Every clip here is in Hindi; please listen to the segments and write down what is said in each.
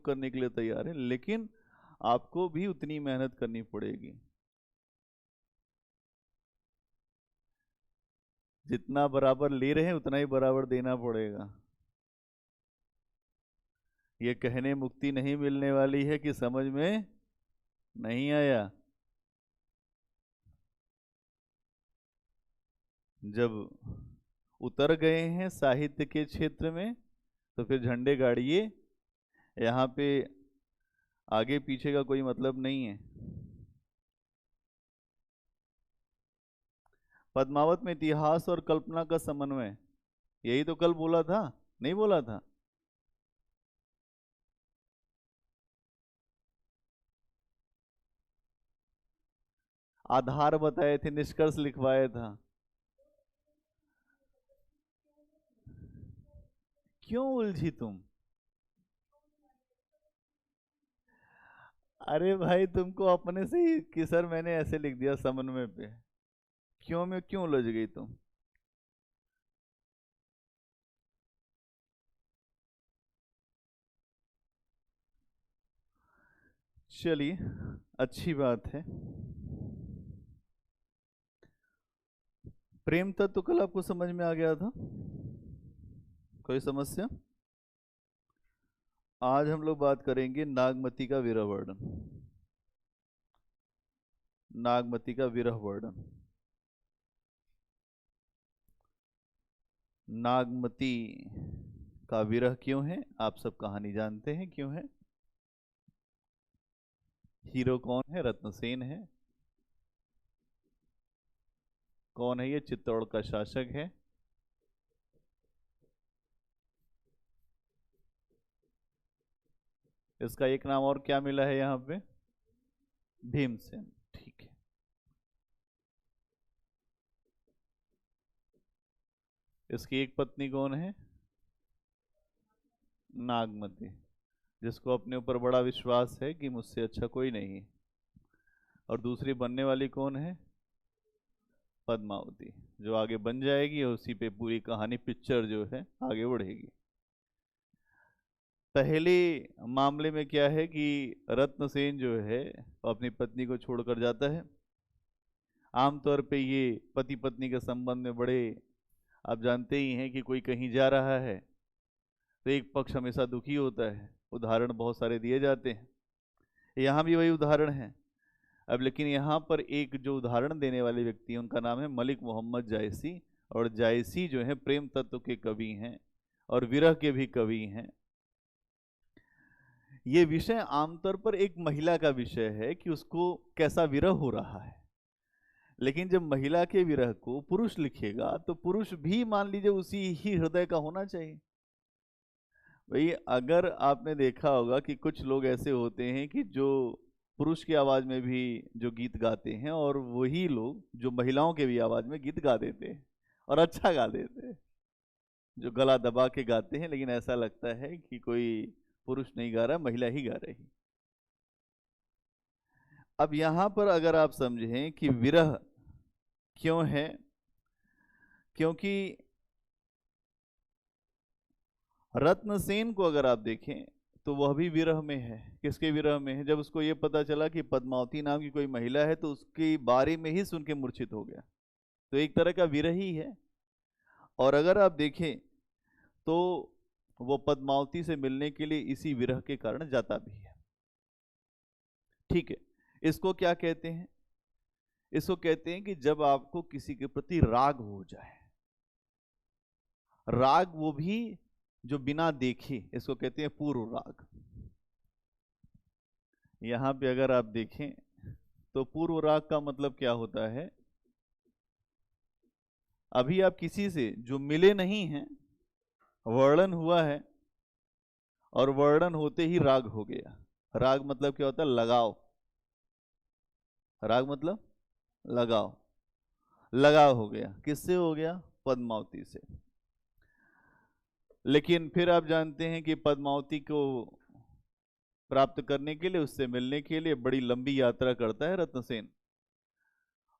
करने के लिए तैयार है, लेकिन आपको भी उतनी मेहनत करनी पड़ेगी। जितना बराबर ले रहे हैं उतना ही बराबर देना पड़ेगा। ये कहने मुक्ति नहीं मिलने वाली है कि समझ में नहीं आया? जब उतर गए हैं साहित्य के क्षेत्र में तो फिर झंडे गाड़िए। यहाँ पे आगे पीछे का कोई मतलब नहीं है। पद्मावत में इतिहास और कल्पना का समन्वय, यही तो कल बोला था, नहीं बोला था? आधार बताए थे, निष्कर्ष लिखवाया था। क्यों उलझी तुम? अरे भाई तुमको अपने से ही कि सर मैंने ऐसे लिख दिया समन्वय पे, क्यों में क्यों उलझ गई तुम? चलिए अच्छी बात है। प्रेम तत्व कल आपको समझ में आ गया था? कोई समस्या? आज हम लोग बात करेंगे नागमती का विरह वर्णन। नागमती का विरह वर्णन। नागमती का विरह क्यों है? आप सब कहानी जानते हैं क्यों है। हीरो कौन है? रत्नसेन है। कौन है ये? चित्तौड़ का शासक है। इसका एक नाम और क्या मिला है यहाँ पे? भीमसेन। ठीक है। इसकी एक पत्नी कौन है? नागमती, जिसको अपने ऊपर बड़ा विश्वास है कि मुझसे अच्छा कोई नहीं है। और दूसरी बनने वाली कौन है? पद्मावती, जो आगे बन जाएगी और उसी पे पूरी कहानी पिक्चर जो है आगे बढ़ेगी। पहले मामले में क्या है कि रत्नसेन जो है अपनी पत्नी को छोड़कर जाता है। आमतौर पे ये पति पत्नी के संबंध में बड़े, आप जानते ही हैं कि कोई कहीं जा रहा है तो एक पक्ष हमेशा दुखी होता है। उदाहरण बहुत सारे दिए जाते हैं, यहाँ भी वही उदाहरण है। अब लेकिन यहाँ पर एक जो उदाहरण देने वाले व्यक्ति हैं उनका नाम है मलिक मोहम्मद जायसी। और जायसी जो है प्रेम तत्व के कवि हैं और विरह के भी कवि हैं। ये विषय आमतौर पर एक महिला का विषय है कि उसको कैसा विरह हो रहा है, लेकिन जब महिला के विरह को पुरुष लिखेगा तो पुरुष भी मान लीजिए उसी ही हृदय का होना चाहिए। भाई अगर आपने देखा होगा कि कुछ लोग ऐसे होते हैं कि जो पुरुष की आवाज में भी जो गीत गाते हैं और वही लोग जो महिलाओं के भी आवाज में गीत गा देते हैं और अच्छा गा देते हैं, जो गला दबा के गाते हैं, लेकिन ऐसा लगता है कि कोई पुरुष नहीं गा रहा, महिला ही गा रही। अब यहां पर अगर आप समझें कि विरह क्यों है, क्योंकि रत्नसेन को अगर आप देखें तो वह भी विरह में है। किसके विरह में है? जब उसको ये पता चला कि पद्मावती नाम की कोई महिला है तो उसके बारे में ही सुन के मूर्छित हो गया। तो एक तरह का विरह ही है। और अगर आप देखें तो वो पद्मावती से मिलने के लिए इसी विरह के कारण जाता भी है। ठीक है, इसको क्या कहते हैं? इसको कहते हैं कि जब आपको किसी के प्रति राग हो जाए, राग वो भी जो बिना देखे, इसको कहते हैं पूर्व राग। यहां पे अगर आप देखें तो पूर्व राग का मतलब क्या होता है? अभी आप किसी से जो मिले नहीं हैं, वर्णन हुआ है और वर्णन होते ही राग हो गया। राग मतलब क्या होता है? लगाव। राग मतलब लगाव। लगाव हो गया। किससे हो गया? पद्मावती से। लेकिन फिर आप जानते हैं कि पद्मावती को प्राप्त करने के लिए, उससे मिलने के लिए बड़ी लंबी यात्रा करता है रत्नसेन।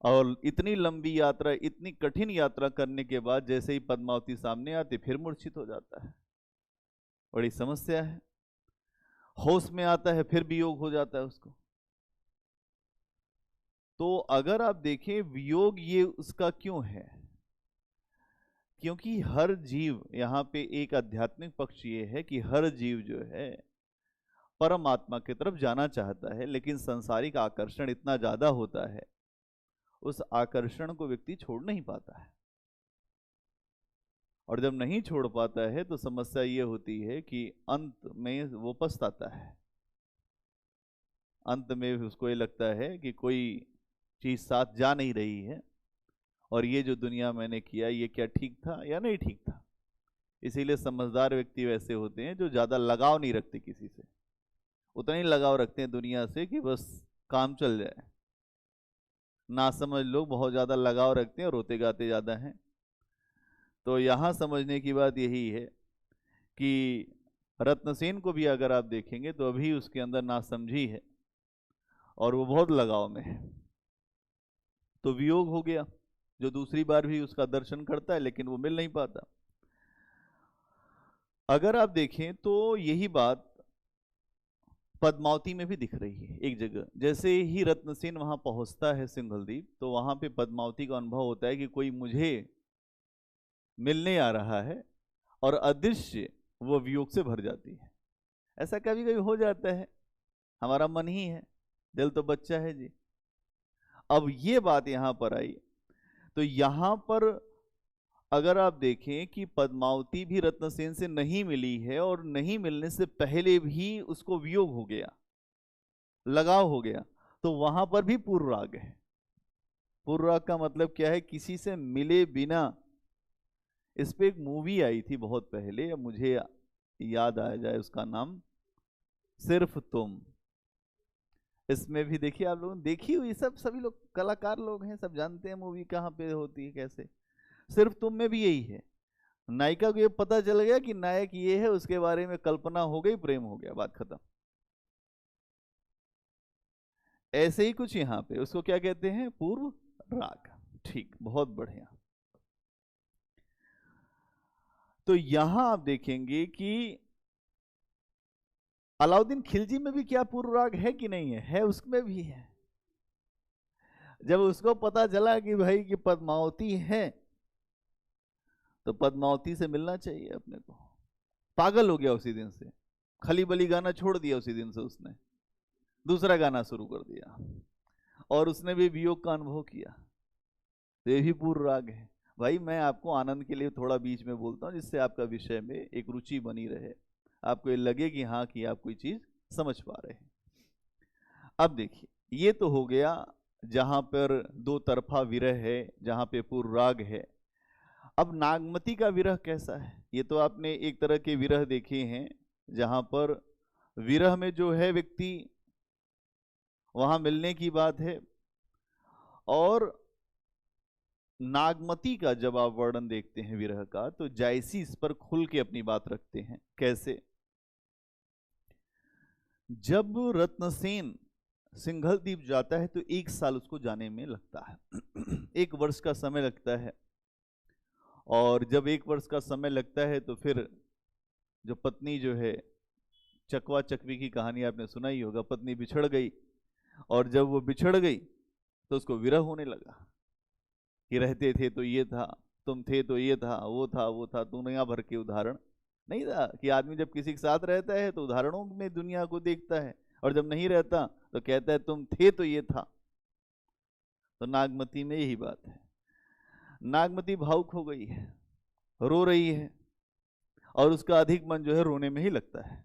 और इतनी लंबी यात्रा, इतनी कठिन यात्रा करने के बाद जैसे ही पद्मावती सामने आती फिर मूर्छित हो जाता है। बड़ी समस्या है। होश में आता है फिर वियोग हो जाता है उसको। तो अगर आप देखें वियोग ये उसका क्यों है, क्योंकि हर जीव, यहाँ पे एक आध्यात्मिक पक्ष ये है कि हर जीव जो है परमात्मा की तरफ जाना चाहता है, लेकिन सांसारिक आकर्षण इतना ज्यादा होता है, उस आकर्षण को व्यक्ति छोड़ नहीं पाता है। और जब नहीं छोड़ पाता है तो समस्या ये होती है कि अंत में वो पछताता है। अंत में उसको ये लगता है कि कोई चीज साथ जा नहीं रही है, और ये जो दुनिया मैंने किया ये क्या ठीक था या नहीं ठीक था। इसीलिए समझदार व्यक्ति वैसे होते हैं जो ज्यादा लगाव नहीं रखते किसी से, उतना ही लगाव रखते हैं दुनिया से कि बस काम चल जाए। नासमझ लोग बहुत ज्यादा लगाव रखते हैं और रोते गाते ज्यादा हैं। तो यहाँ समझने की बात यही है कि रत्नसेन को भी अगर आप देखेंगे तो अभी उसके अंदर नासमझी है और वो बहुत लगाव में है। तो वियोग हो गया, जो दूसरी बार भी उसका दर्शन करता है लेकिन वो मिल नहीं पाता। अगर आप देखें तो यही बात पद्मावती में भी दिख रही है एक जगह। जैसे ही रत्नसेन वहां पहुंचता है सिंघलदीप, तो वहां पे पद्मावती का अनुभव होता है कि कोई मुझे मिलने आ रहा है, और अदृश्य वो वियोग से भर जाती है। ऐसा कभी कभी हो जाता है, हमारा मन ही है, दिल तो बच्चा है जी। अब ये बात यहां पर आई, तो यहां पर अगर आप देखें कि पद्मावती भी रत्नसेन से नहीं मिली है, और नहीं मिलने से पहले भी उसको वियोग हो गया, लगाव हो गया, तो वहां पर भी पूर्व राग है। पूर्व राग का मतलब क्या है? किसी से मिले बिना। इस पे एक मूवी आई थी बहुत पहले, मुझे याद आ जाए उसका नाम, सिर्फ तुम। इसमें भी देखिए, आप लोगों ने देखी हुई, सब सभी लोग कलाकार लोग हैं, सब जानते हैं मूवी कहाँ पे होती है कैसे। सिर्फ तुम में भी यही है, नायिका को ये पता चल गया कि नायक ये है, उसके बारे में कल्पना हो गई, प्रेम हो गया, बात खत्म। ऐसे ही कुछ यहाँ पे उसको क्या कहते हैं? पूर्व राग। ठीक, बहुत बढ़िया। तो यहां आप देखेंगे कि अलाउद्दीन खिलजी में भी क्या पूर्व राग है कि नहीं है? है, उसमें भी है। जब उसको पता चला कि भाई कि पद्मावती है, तो पद्मावती से मिलना चाहिए अपने को, पागल हो गया उसी दिन से। खली बली गाना छोड़ दिया उसी दिन से, उसने दूसरा गाना शुरू कर दिया, और उसने भी वियोग का अनुभव किया। तो ये भी पूर्व राग है। भाई मैं आपको आनंद के लिए थोड़ा बीच में बोलता हूँ, जिससे आपका विषय में एक रुचि बनी रहे, आपको ये लगे कि हाँ कि आप कोई चीज समझ पा रहे हैं। अब देखिए, ये तो हो गया जहां पर दो तरफा विरह है, जहां पे पूर्व राग है। अब नागमती का विरह कैसा है? ये तो आपने एक तरह के विरह देखे हैं, जहां पर विरह में जो है व्यक्ति, वहां मिलने की बात है। और नागमती का जब आप वर्णन देखते हैं विरह का, तो जायसी इस पर खुल के अपनी बात रखते हैं। कैसे? जब रत्नसेन सिंघलदीप जाता है तो 1 साल उसको जाने में लगता है। 1 वर्ष का समय लगता है। और जब 1 वर्ष का समय लगता है तो फिर जो पत्नी जो है, चकवा चकवी की कहानी आपने सुना ही होगा, पत्नी बिछड़ गई, और जब वो बिछड़ गई तो उसको विरह होने लगा कि रहते थे तो ये था, तुम थे तो ये था, वो था वो था। दुनिया भर के उदाहरण नहीं था कि आदमी जब किसी के साथ रहता है तो उदाहरणों में दुनिया को देखता है, और जब नहीं रहता तो कहता है तुम थे तो ये था। तो नागमती में यही बात है। नागमती भावुक हो गई है, रो रही है, और उसका अधिक मन जो है रोने में ही लगता है।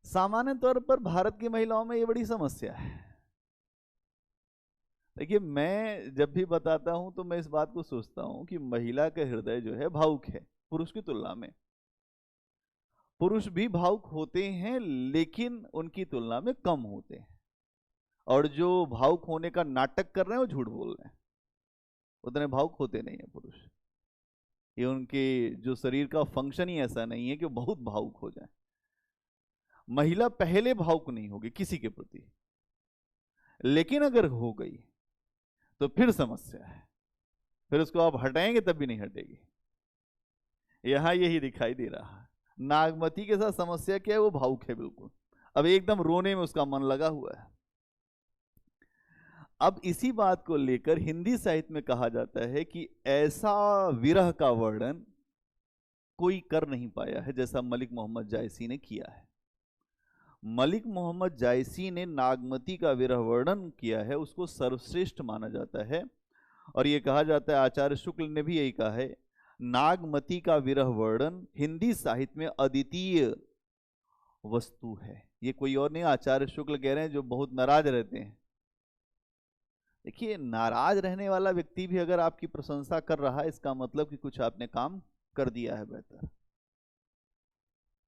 सामान्य तौर पर भारत की महिलाओं में ये बड़ी समस्या है। देखिए, मैं जब भी बताता हूं तो मैं इस बात को सोचता हूं कि महिला का हृदय जो है भावुक है पुरुष की तुलना में। पुरुष भी भावुक होते हैं, लेकिन उनकी तुलना में कम होते हैं। और जो भावुक होने का नाटक कर रहे हैं वो झूठ बोल रहे हैं, उतने भावुक होते नहीं है पुरुष। ये उनके जो शरीर का फंक्शन ही ऐसा नहीं है कि वो बहुत भावुक हो जाए। महिला पहले भावुक नहीं होगी किसी के प्रति, लेकिन अगर हो गई तो फिर समस्या है, फिर उसको आप हटाएंगे तब भी नहीं हटेगी। यहां यही दिखाई दे रहा है। नागमती के साथ समस्या क्या है, वो भावुक है बिल्कुल, अब एकदम रोने में उसका मन लगा हुआ है। अब इसी बात को लेकर हिंदी साहित्य में कहा जाता है कि ऐसा विरह का वर्णन कोई कर नहीं पाया है जैसा मलिक मोहम्मद जायसी ने किया है। मलिक मोहम्मद जायसी ने नागमती का विरह वर्णन किया है, उसको सर्वश्रेष्ठ माना जाता है। और ये कहा जाता है, आचार्य शुक्ल ने भी यही कहा है, नागमती का विरह वर्णन हिंदी साहित्य में अद्वितीय वस्तु है। ये कोई और नहीं, आचार्य शुक्ल कह रहे हैं जो बहुत नाराज रहते हैं। देखिए, नाराज रहने वाला व्यक्ति भी अगर आपकी प्रशंसा कर रहा है, इसका मतलब कि कुछ आपने काम कर दिया है बेहतर।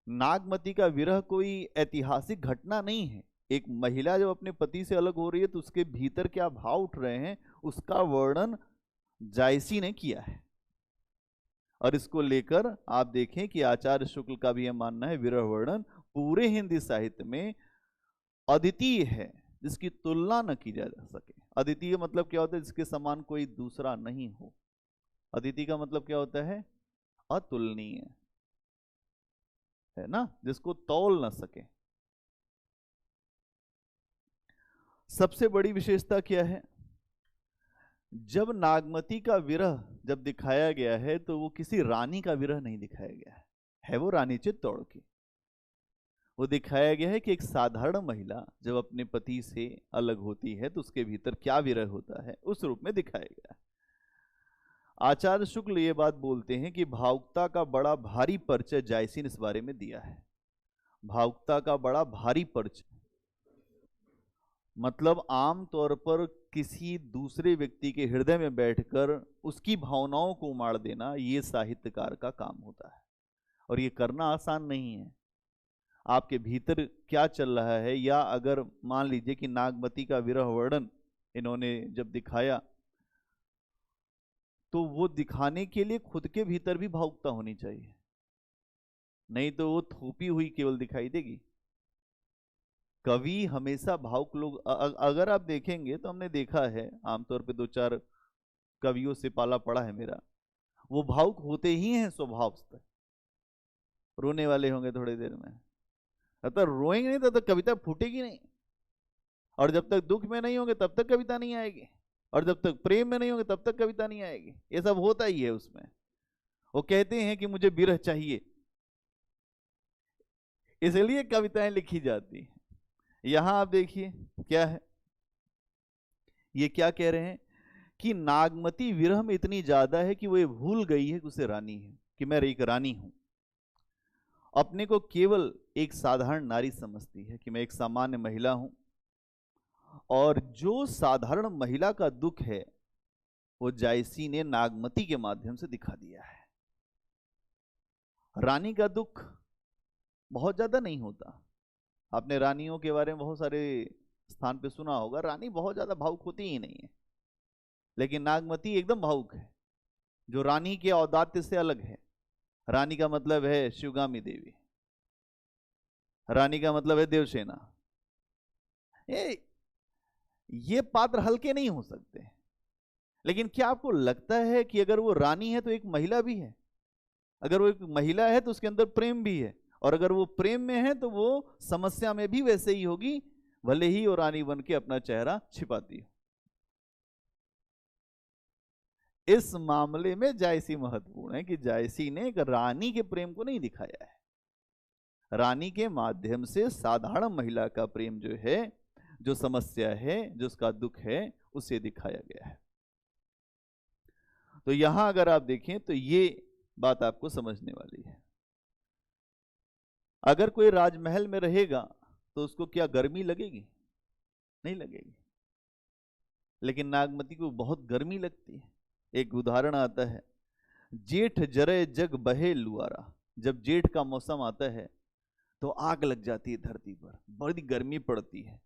नागमती का विरह कोई ऐतिहासिक घटना नहीं है। एक महिला जब अपने पति से अलग हो रही है तो उसके भीतर क्या भाव उठ रहे हैं, उसका वर्णन जायसी ने किया है। और इसको लेकर आप देखें कि आचार्य शुक्ल का भी यह मानना है, विरह वर्णन पूरे हिंदी साहित्य में अद्वितीय है, जिसकी तुलना न की जा सके। अद्वितीय मतलब क्या होता है, जिसके समान कोई दूसरा नहीं हो। अद्वितीय का मतलब क्या होता है, अतुलनीय, है ना, जिसको तौल न सके। सबसे बड़ी विशेषता क्या है, जब नागमती का विरह जब दिखाया गया है तो वो किसी रानी का विरह नहीं दिखाया गया है वो रानी चित्तौड़ की। वो दिखाया गया है कि एक साधारण महिला जब अपने पति से अलग होती है तो उसके भीतर क्या विरह होता है, उस रूप में दिखाया गया है। आचार्य शुक्ल ये बात बोलते हैं कि भावुकता का बड़ा भारी परिचय जायसी ने इस बारे में दिया है। भावुकता का बड़ा भारी परिचय मतलब आम तौर पर किसी दूसरे व्यक्ति के हृदय में बैठकर उसकी भावनाओं को उमाड़ देना, ये साहित्यकार का काम होता है। और ये करना आसान नहीं है। आपके भीतर क्या चल रहा है, या अगर मान लीजिए कि नागमती का विरह वर्णन इन्होंने जब दिखाया तो वो दिखाने के लिए खुद के भीतर भी भावुकता होनी चाहिए, नहीं तो वो थोपी हुई केवल दिखाई देगी। कवि हमेशा भावुक लोग, अगर आप देखेंगे तो हमने देखा है आमतौर पे 2-4 कवियों से पाला पड़ा है मेरा, वो भावुक होते ही हैं स्वभाव से। रोने वाले होंगे थोड़ी देर में, तब तक रोएंगे नहीं तब तक कविता फूटेगी नहीं। और जब तक दुख में नहीं होंगे तब तक कविता नहीं आएगी, और जब तक प्रेम में नहीं होंगे तब तक कविता नहीं आएगी। ये सब होता ही है उसमें। वो कहते हैं कि मुझे विरह चाहिए, इसलिए कविताएं लिखी जाती हैं। यहां आप देखिए क्या है, ये क्या कह रहे हैं कि नागमती विरह में इतनी ज्यादा है कि वो ये भूल गई है कि उसे रानी है, कि मैं एक रानी हूं। अपने को केवल एक साधारण नारी समझती है कि मैं एक सामान्य महिला हूं। और जो साधारण महिला का दुख है वो जायसी ने नागमती के माध्यम से दिखा दिया है। रानी का दुख बहुत ज्यादा नहीं होता। आपने रानियों के बारे में बहुत सारे स्थान पे सुना होगा, रानी बहुत ज्यादा भावुक होती ही नहीं है। लेकिन नागमती एकदम भावुक है, जो रानी के औदात्य से अलग है। रानी का मतलब है शिवगामी देवी, रानी का मतलब है देवसेना। ये पात्र हल्के नहीं हो सकते। लेकिन क्या आपको लगता है कि अगर वो रानी है तो एक महिला भी है? अगर वो एक महिला है तो उसके अंदर प्रेम भी है, और अगर वो प्रेम में है तो वो समस्या में भी वैसे ही होगी, भले ही वो रानी बन के अपना चेहरा छिपाती हो। इस मामले में जायसी महत्वपूर्ण है कि जायसी ने एक रानी के प्रेम को नहीं दिखाया है, रानी के माध्यम से साधारण महिला का प्रेम जो है, जो समस्या है, जो उसका दुख है, उसे दिखाया गया है। तो यहां अगर आप देखें तो ये बात आपको समझने वाली है। अगर कोई राजमहल में रहेगा तो उसको क्या गर्मी लगेगी? नहीं लगेगी। लेकिन नागमती को बहुत गर्मी लगती है। एक उदाहरण आता है, जेठ जरे जग बहे लुआरा। जब जेठ का मौसम आता है तो आग लग जाती है धरती पर, बड़ी गर्मी पड़ती है,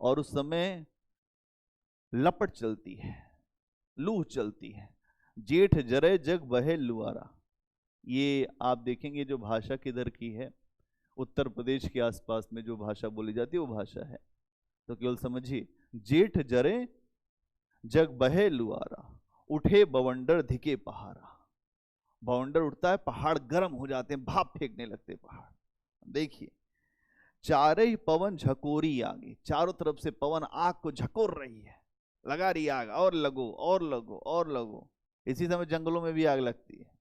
और उस समय लपट चलती है, लू चलती है। जेठ जरे जग बहे लुआरा, ये आप देखेंगे जो भाषा किधर की है, उत्तर प्रदेश के आसपास में जो भाषा बोली जाती है वो भाषा है। तो केवल समझिए, जेठ जरे जग बहे लुआरा, उठे बवंडर धिके पहारा। बाउंडर उठता है, पहाड़ गर्म हो जाते हैं, भाप फेंकने लगते हैं पहाड़। देखिए, चारे ही पवन झकोरी आगे, चारों तरफ से पवन आग को झकोर रही है, लगा रही आग, और लगो और लगो और लगो। इसी समय जंगलों में भी आग लगती है।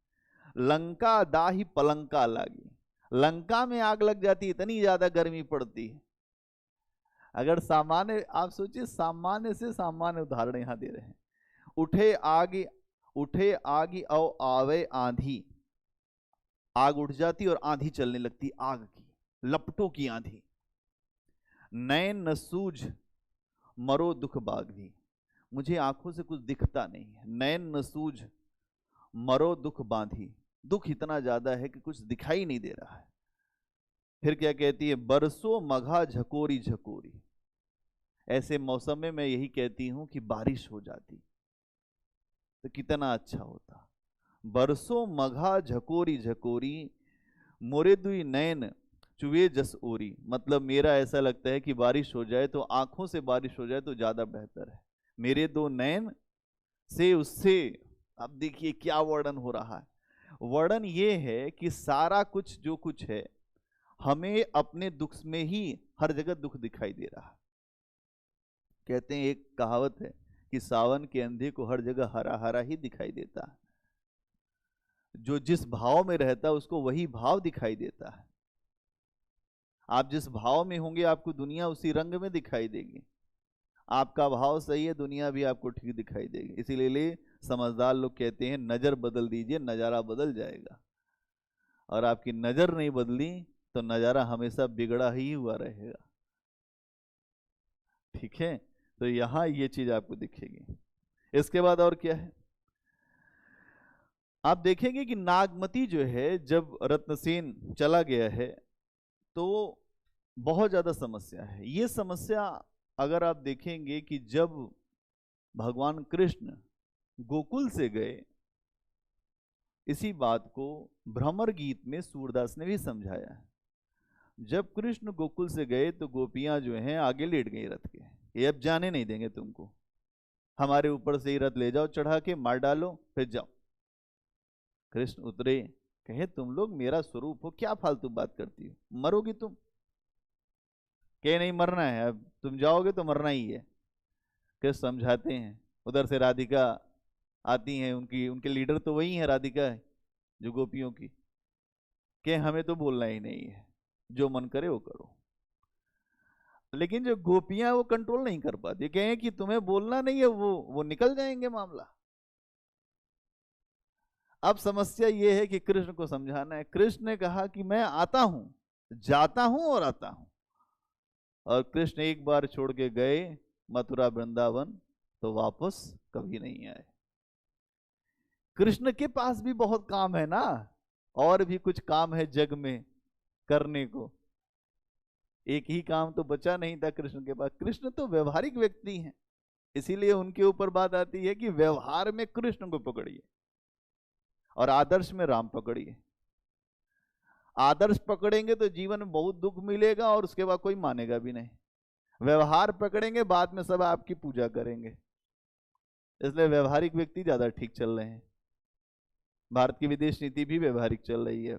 लंका दाही पलंका लागी, लंका में आग लग जाती है, इतनी ज्यादा गर्मी पड़ती है। अगर सामान्य, आप सोचिए, सामान्य से सामान्य उदाहरण यहां दे रहे हैं। उठे आग औ आवे आंधी, आग उठ जाती और आंधी चलने लगती, आग की लपटों की आंधी। नैन न सूझ मरो दुख बागधी, मुझे आंखों से कुछ दिखता नहीं है। नैन न सूझ मरो दुख बांधी, दुख इतना ज्यादा है कि कुछ दिखाई नहीं दे रहा है। फिर क्या कहती है, बरसों मघा झकोरी झकोरी, ऐसे मौसम में मैं यही कहती हूं कि बारिश हो जाती तो कितना अच्छा होता। बरसों मघा झकोरी झकोरी, मोरे दुई नैन चुए जस ओरी, मतलब मेरा ऐसा लगता है कि बारिश हो जाए तो, आंखों से बारिश हो जाए तो ज्यादा बेहतर है। मेरे दो नैन से उससे, अब देखिए क्या वर्णन हो रहा है। वर्णन ये है कि सारा कुछ जो कुछ है, हमें अपने दुख में ही हर जगह दुख दिखाई दे रहा है। कहते हैं, एक कहावत है कि सावन के अंधे को हर जगह हरा हरा ही दिखाई देता है। जो जिस भाव में रहता है उसको वही भाव दिखाई देता है। आप जिस भाव में होंगे आपको दुनिया उसी रंग में दिखाई देगी। आपका भाव सही है, दुनिया भी आपको ठीक दिखाई देगी। इसीलिए समझदार लोग कहते हैं, नजर बदल दीजिए, नजारा बदल जाएगा। और आपकी नजर नहीं बदली तो नजारा हमेशा बिगड़ा ही हुआ रहेगा। ठीक है, तो यहां ये चीज आपको दिखेगी। इसके बाद और क्या है, आप देखेंगे कि नागमती जो है, जब रत्नसेन चला गया है तो बहुत ज्यादा समस्या है। ये समस्या अगर आप देखेंगे कि जब भगवान कृष्ण गोकुल से गए, इसी बात को भ्रमर गीत में सूरदास ने भी समझाया है। जब कृष्ण गोकुल से गए तो गोपियां जो हैं आगे लेट गई रथ के, ये अब जाने नहीं देंगे तुमको, हमारे ऊपर से ही रथ ले जाओ, चढ़ा के मार डालो, फिर जाओ। कृष्ण उतरे, कहे तुम लोग मेरा स्वरूप हो, क्या फालतू बात करती हो, मरोगी तुम। कहे नहीं मरना है, अब तुम जाओगे तो मरना ही है। कृष्ण समझाते हैं। उधर से राधिका आती हैं, उनके लीडर तो वही है, राधिका है जो गोपियों की। कि हमें तो बोलना ही नहीं है, जो मन करे वो करो। लेकिन जो गोपियां वो कंट्रोल नहीं कर पाती, कहें कि तुम्हें बोलना नहीं है, वो निकल जाएंगे मामला। अब समस्या ये है कि कृष्ण को समझाना है। कृष्ण ने कहा कि मैं आता हूं, जाता हूं और आता हूं। और कृष्ण एक बार छोड़ के गए मथुरा वृंदावन, तो वापस कभी नहीं आए। कृष्ण के पास भी बहुत काम है ना, और भी कुछ काम है जग में करने को। एक ही काम तो बचा नहीं था कृष्ण के पास। कृष्ण तो व्यवहारिक व्यक्ति हैं, इसीलिए उनके ऊपर बात आती है कि व्यवहार में कृष्ण को पकड़िए और आदर्श में राम पकड़िए। आदर्श पकड़ेंगे तो जीवन में बहुत दुख मिलेगा और उसके बाद कोई मानेगा भी नहीं। व्यवहार पकड़ेंगे, बाद में सब आपकी पूजा करेंगे। इसलिए व्यवहारिक व्यक्ति ज्यादा ठीक चल रहे हैं। भारत की विदेश नीति भी व्यवहारिक चल रही है।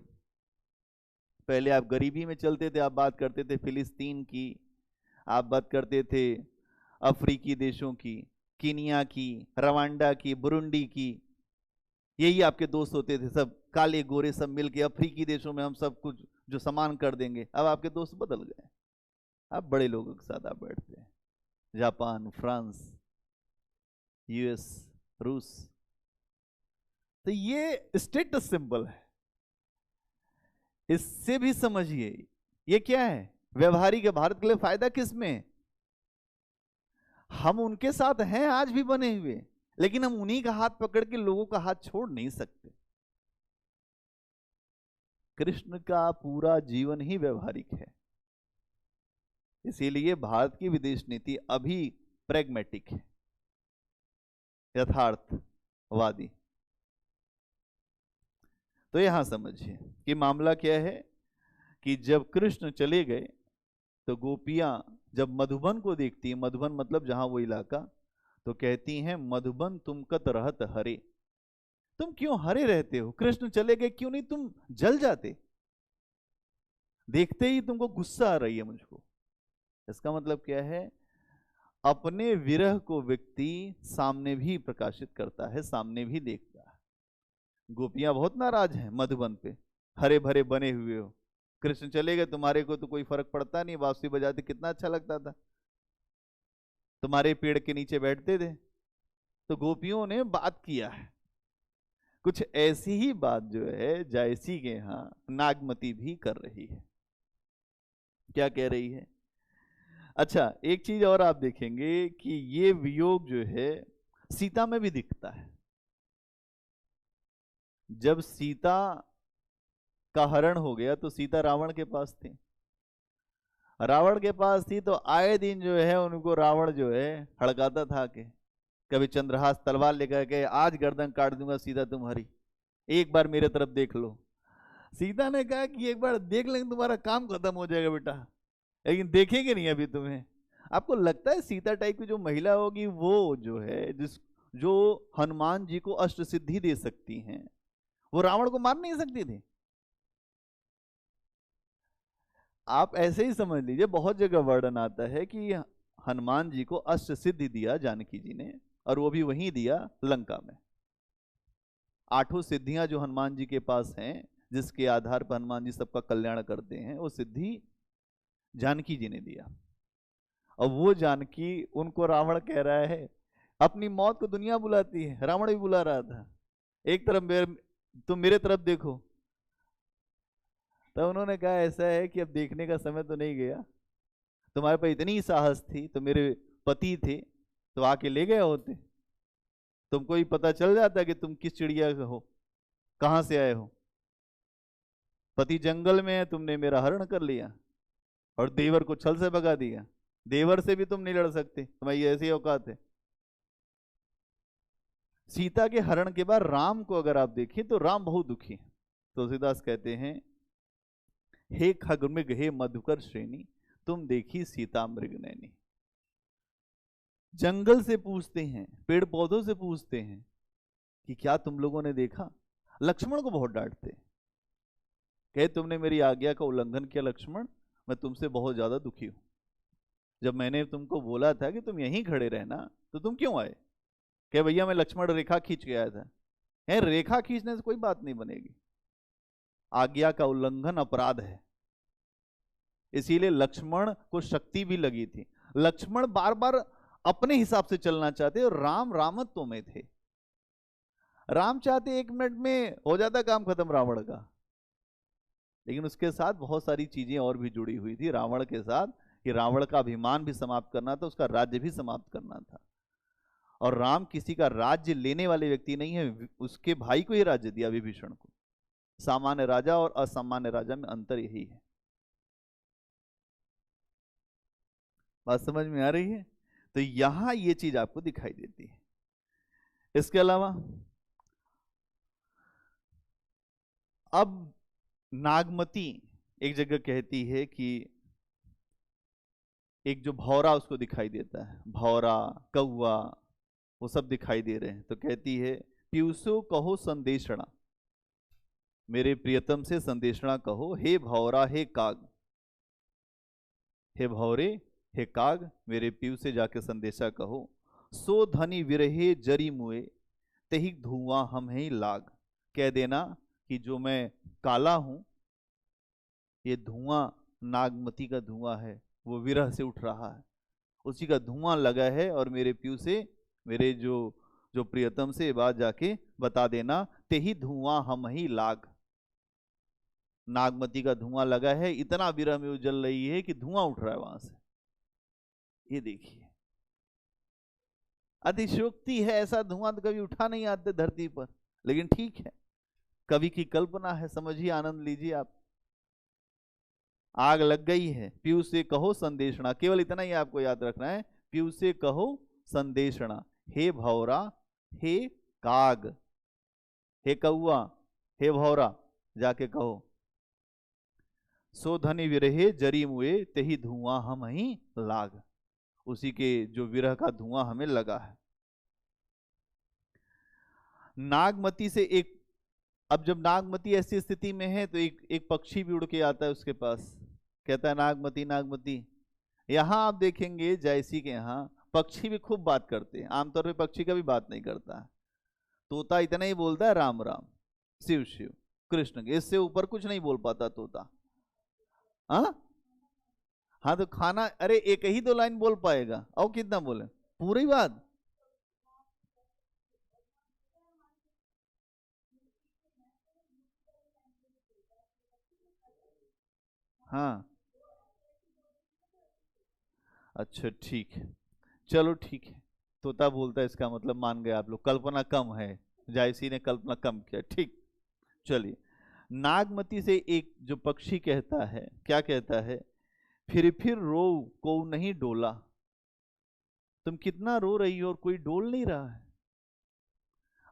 पहले आप गरीबी में चलते थे, आप बात करते थे फिलिस्तीन की, आप बात करते थे अफ्रीकी देशों की, कीनिया की, रवांडा की, बुरुंडी की। यही आपके दोस्त होते थे, सब काले गोरे सब मिलके अफ्रीकी देशों में हम सब कुछ जो सामान कर देंगे। अब आपके दोस्त बदल गए, अब बड़े लोगों के साथ आप बैठते हैं। जापान, फ्रांस, यूएस, रूस। तो ये स्टेटस सिंबल है। इससे भी समझिए ये क्या है, व्यवहारिक है। भारत के लिए फायदा किसमें? हम उनके साथ हैं आज भी बने हुए, लेकिन हम उन्हीं का हाथ पकड़ के लोगों का हाथ छोड़ नहीं सकते। कृष्ण का पूरा जीवन ही व्यवहारिक है, इसीलिए भारत की विदेश नीति अभी प्रैग्मेटिक है, यथार्थवादी। तो यहां समझिए कि मामला क्या है कि जब कृष्ण चले गए तो गोपियां जब मधुबन को देखती हैं, मधुबन मतलब जहां वो इलाका, तो कहती हैं, मधुबन तुम कत रहत हरे, तुम क्यों हरे रहते हो? कृष्ण चले गए, क्यों नहीं तुम जल जाते? देखते ही तुमको गुस्सा आ रही है मुझको। इसका मतलब क्या है? अपने विरह को व्यक्ति सामने भी प्रकाशित करता है, सामने भी देखता है। गोपियां बहुत नाराज हैं मधुबन पे, हरे भरे बने हुए हो, कृष्ण चले गए, तुम्हारे को तो कोई फर्क पड़ता नहीं, बांसुरी बजाते कितना अच्छा लगता था, तुम्हारे पेड़ के नीचे बैठते थे। तो गोपियों ने बात किया है, कुछ ऐसी ही बात जो है जायसी के यहाँ नागमती भी कर रही है। क्या कह रही है? अच्छा, एक चीज और आप देखेंगे कि ये वियोग जो है सीता में भी दिखता है। जब सीता का हरण हो गया तो सीता रावण के पास थी, रावण के पास थी, तो आए दिन जो है उनको रावण जो है हड़काता था कि कभी चंद्रहास तलवार लेकर के आज गर्दन काट दूंगा सीता तुम्हारी, एक बार मेरे तरफ देख लो। सीता ने कहा कि एक बार देख लेंगे तुम्हारा काम खत्म हो जाएगा बेटा, लेकिन देखेंगे नहीं अभी तुम्हें। आपको लगता है सीता टाइप की जो महिला होगी वो जो है जो हनुमान जी को अष्ट सिद्धि दे सकती हैं, वो रावण को मार नहीं सकती थी? आप ऐसे ही समझ लीजिए, बहुत जगह वर्णन आता है कि हनुमान जी को अष्ट सिद्धि दिया जानकी जी ने, और वो भी वहीं दिया लंका में। 8 सिद्धियां जो हनुमान जी के पास हैं, जिसके आधार पर हनुमान जी सबका कल्याण करते हैं, वो सिद्धि जानकी जी ने दिया। और वो जानकी उनको रावण कह रहा है, अपनी मौत को दुनिया बुलाती है, रावण भी बुला रहा था, एक तरफ तुम मेरे तरफ देखो। तो उन्होंने कहा ऐसा है कि अब देखने का समय तो नहीं गया, तुम्हारे पास इतनी साहस थी तो मेरे पति थे तो आके ले गए होते, तुमको ही पता चल जाता कि तुम किस चिड़िया के हो, कहां से आए हो। पति जंगल में है, तुमने मेरा हरण कर लिया और देवर को छल से भगा दिया, देवर से भी तुम नहीं लड़ सकते, तुम्हारी ऐसी औकात है। सीता के हरण के बाद राम को अगर आप देखें तो राम बहुत दुखी है। तुलसीदास कहते हैं, हे खगमृग हे मधुकर श्रेणी, तुम देखी सीता मृग नैनी। जंगल से पूछते हैं, पेड़ पौधों से पूछते हैं कि क्या तुम लोगों ने देखा। लक्ष्मण को बहुत डांटते, कहे तुमने मेरी आज्ञा का उल्लंघन किया लक्ष्मण, मैं तुमसे बहुत ज्यादा दुखी हूं। जब मैंने तुमको बोला था कि तुम यहीं खड़े रहना तो तुम क्यों आए? कहे भैया मैं लक्ष्मण रेखा खींच के आया था। है, रेखा खींचने से कोई बात नहीं बनेगी, आज्ञा का उल्लंघन अपराध है। इसीलिए लक्ष्मण को शक्ति भी लगी थी, लक्ष्मण बार बार अपने हिसाब से चलना चाहते और राम रामत्व में थे। राम चाहते 1 मिनट में हो जाता काम खत्म रावण का, लेकिन उसके साथ बहुत सारी चीजें और भी जुड़ी हुई थी रावण के साथ, कि रावण का अभिमान भी समाप्त करना था, उसका राज्य भी समाप्त करना था। और राम किसी का राज्य लेने वाले व्यक्ति नहीं है, उसके भाई को ही राज्य दिया, विभीषण को। सामान्य राजा और असामान्य राजा में अंतर यही है। बात समझ में आ रही है? तो यहां ये चीज आपको दिखाई देती है। इसके अलावा अब नागमती एक जगह कहती है कि एक जो भौरा उसको दिखाई देता है, भौरा कौवा वो सब दिखाई दे रहे हैं, तो कहती है पीयूषो कहो संदेशणा, मेरे प्रियतम से संदेशणा कहो, हे भौरा हे काग, हे भौरे हे काग, मेरे पीयू से जाके संदेशा कहो, सो धनी विरहे जरी मुए, तेहि धुआं हम ही लाग। कह देना कि जो मैं काला हूं, ये धुआं नागमती का धुआं है, वो विरह से उठ रहा है, उसी का धुआं लगा है, और मेरे पीयू से, मेरे जो जो प्रियतम से बात जाके बता देना, तेहि धुआं हम ही लाग। नागमती का धुआं लगा है, इतना विरह में उजल रही है कि धुआं उठ रहा है वहां से। ये देखिए, अतिशयोक्ति है, ऐसा धुआं तो कभी उठा नहीं आते धरती पर, लेकिन ठीक है, कवि की कल्पना है, समझिए, आनंद लीजिए आप। आग लग गई है, पीयू से कहो संदेशना, केवल इतना ही आपको याद रखना है, पीयू से कहो संदेशना, हे भौरा हे काग, हे कौआ हे भौरा, जाके कहो, सो धनी विरहे जरी मुए, तेहि धुआं हम ही लाग, उसी के जो विरह का धुआं हमें लगा है। नागमती से एक, अब जब नागमती ऐसी स्थिति में है तो एक एक पक्षी भी उड़ के आता है उसके पास, कहता है नागमती नागमती। यहाँ आप देखेंगे जायसी के यहाँ पक्षी भी खूब बात करते हैं, आमतौर पे पक्षी का भी बात नहीं करता, तोता इतना ही बोलता है राम राम शिव शिव कृष्ण, इससे ऊपर कुछ नहीं बोल पाता तोता। हाँ हाँ, तो खाना, अरे एक ही दो लाइन बोल पाएगा, और कितना बोले पूरी बात। हाँ अच्छा ठीक है, चलो ठीक है, तोता बोलता है इसका मतलब मान गए आप लोग, कल्पना कम है, जायसी ने कल्पना कम किया, ठीक। चलिए, नागमती से एक जो पक्षी कहता है, क्या कहता है, फिर रो को नहीं डोला, तुम कितना रो रही हो और कोई डोल नहीं रहा है।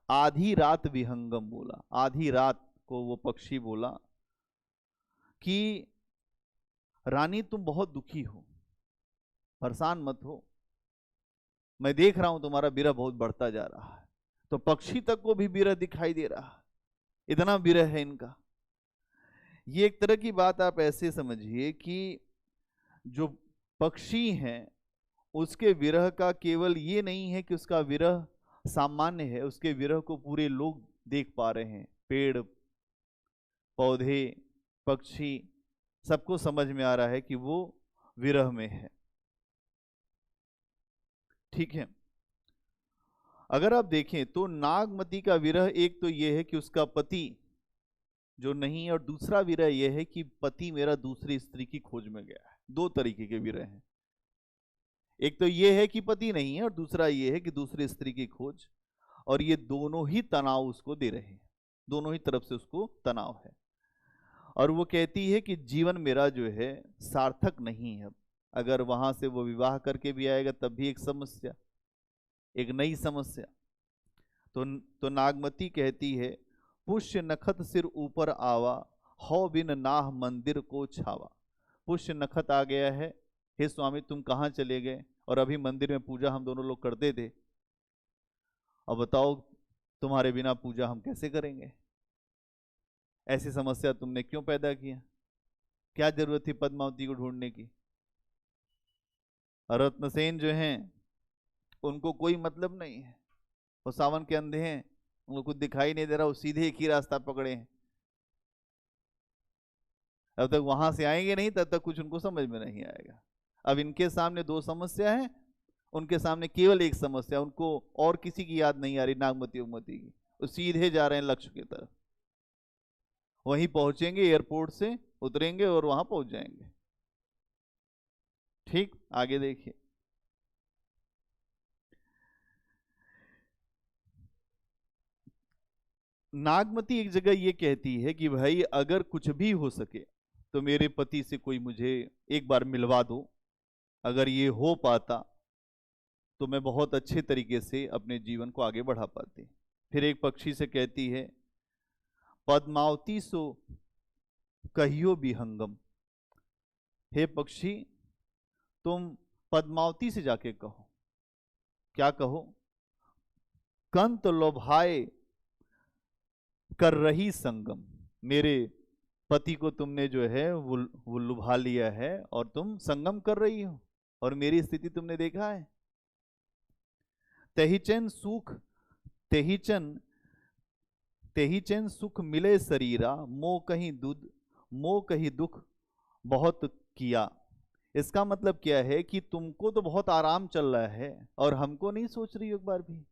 आधी रात विहंगम बोला, आधी रात को वो पक्षी बोला कि रानी तुम बहुत दुखी हो, परेशान मत हो, मैं देख रहा हूं तुम्हारा विरह बहुत बढ़ता जा रहा है। तो पक्षी तक को भी विरह दिखाई दे रहा है, इतना विरह है इनका। ये एक तरह की बात आप ऐसे समझिए कि जो पक्षी हैं उसके विरह का केवल ये नहीं है कि उसका विरह सामान्य है, उसके विरह को पूरे लोग देख पा रहे हैं, पेड़ पौधे पक्षी सबको समझ में आ रहा है कि वो विरह में है। ठीक है, अगर आप देखें तो नागमती का विरह एक तो ये है कि उसका पति जो नहीं है, और दूसरा विरह यह है कि पति मेरा दूसरी स्त्री की खोज में गया है। दो तरीके के विरह हैं, एक तो ये है कि पति नहीं है और दूसरा ये है कि दूसरी स्त्री की खोज, और ये दोनों ही तनाव उसको दे रहे हैं, दोनों ही तरफ से उसको तनाव है। और वो कहती है कि जीवन मेरा जो है सार्थक नहीं है, अगर वहां से वो विवाह करके भी आएगा तब भी एक समस्या, एक नई समस्या। तो नागमती कहती है, पुष्य नखत सिर ऊपर आवा, हौ बिन नाह मंदिर को छावा। पुष्य नखत आ गया है, हे स्वामी तुम कहाँ चले गए, और अभी मंदिर में पूजा हम दोनों लोग करते थे, और बताओ तुम्हारे बिना पूजा हम कैसे करेंगे, ऐसी समस्या तुमने क्यों पैदा किया, क्या जरूरत थी पद्मावती को ढूंढने की। रत्नसेन जो हैं उनको कोई मतलब नहीं है, वो सावन के अंधे हैं, उनको कुछ दिखाई नहीं दे रहा, वो सीधे एक ही रास्ता पकड़े हैं, अब तक वहां से आएंगे नहीं तब तक कुछ उनको समझ में नहीं आएगा। अब इनके सामने दो समस्या है, उनके सामने केवल एक समस्या, उनको और किसी की याद नहीं आ रही, नागमती उगमती की, वो सीधे जा रहे हैं लक्ष्य की तरफ, वहीं पहुंचेंगे, एयरपोर्ट से उतरेंगे और वहां पहुंच जाएंगे। ठीक, आगे देखिए, नागमती एक जगह ये कहती है कि भाई अगर कुछ भी हो सके तो मेरे पति से कोई मुझे एक बार मिलवा दो, अगर ये हो पाता तो मैं बहुत अच्छे तरीके से अपने जीवन को आगे बढ़ा पाती। फिर एक पक्षी से कहती है, पद्मावती सो कहियो विहंगम, हे पक्षी तुम पद्मावती से जाके कहो, क्या कहो, कंत लोभाए कर रही संगम, मेरे पति को तुमने जो है वो लुभा लिया है और तुम संगम कर रही हो, और मेरी स्थिति तुमने देखा है। तेहिचन सुख तेहिचन तेहिचन सुख मिले शरीरा, मोह कहीं दूध मोह कहीं दुख बहुत किया। इसका मतलब क्या है कि तुमको तो बहुत आराम चल रहा है और हमको नहीं सोच रही एक बार भी।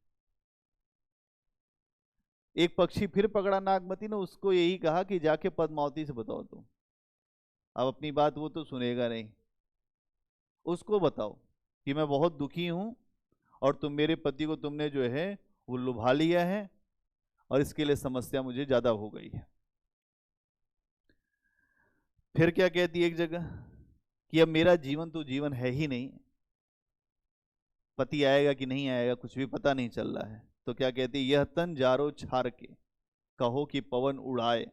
एक पक्षी फिर पकड़ा नागमती ने, उसको यही कहा कि जाके पद्मावती से बताओ तुम, अब अपनी बात वो तो सुनेगा नहीं, उसको बताओ कि मैं बहुत दुखी हूं और तुम मेरे पति को तुमने जो है वो लुभा लिया है और इसके लिए समस्या मुझे ज्यादा हो गई है। फिर क्या कहती है एक जगह कि अब मेरा जीवन तो जीवन है ही नहीं, पति आएगा कि नहीं आएगा कुछ भी पता नहीं चल रहा है। तो क्या कहती है, यह तन जारो छार के कहो कि पवन उड़ाए,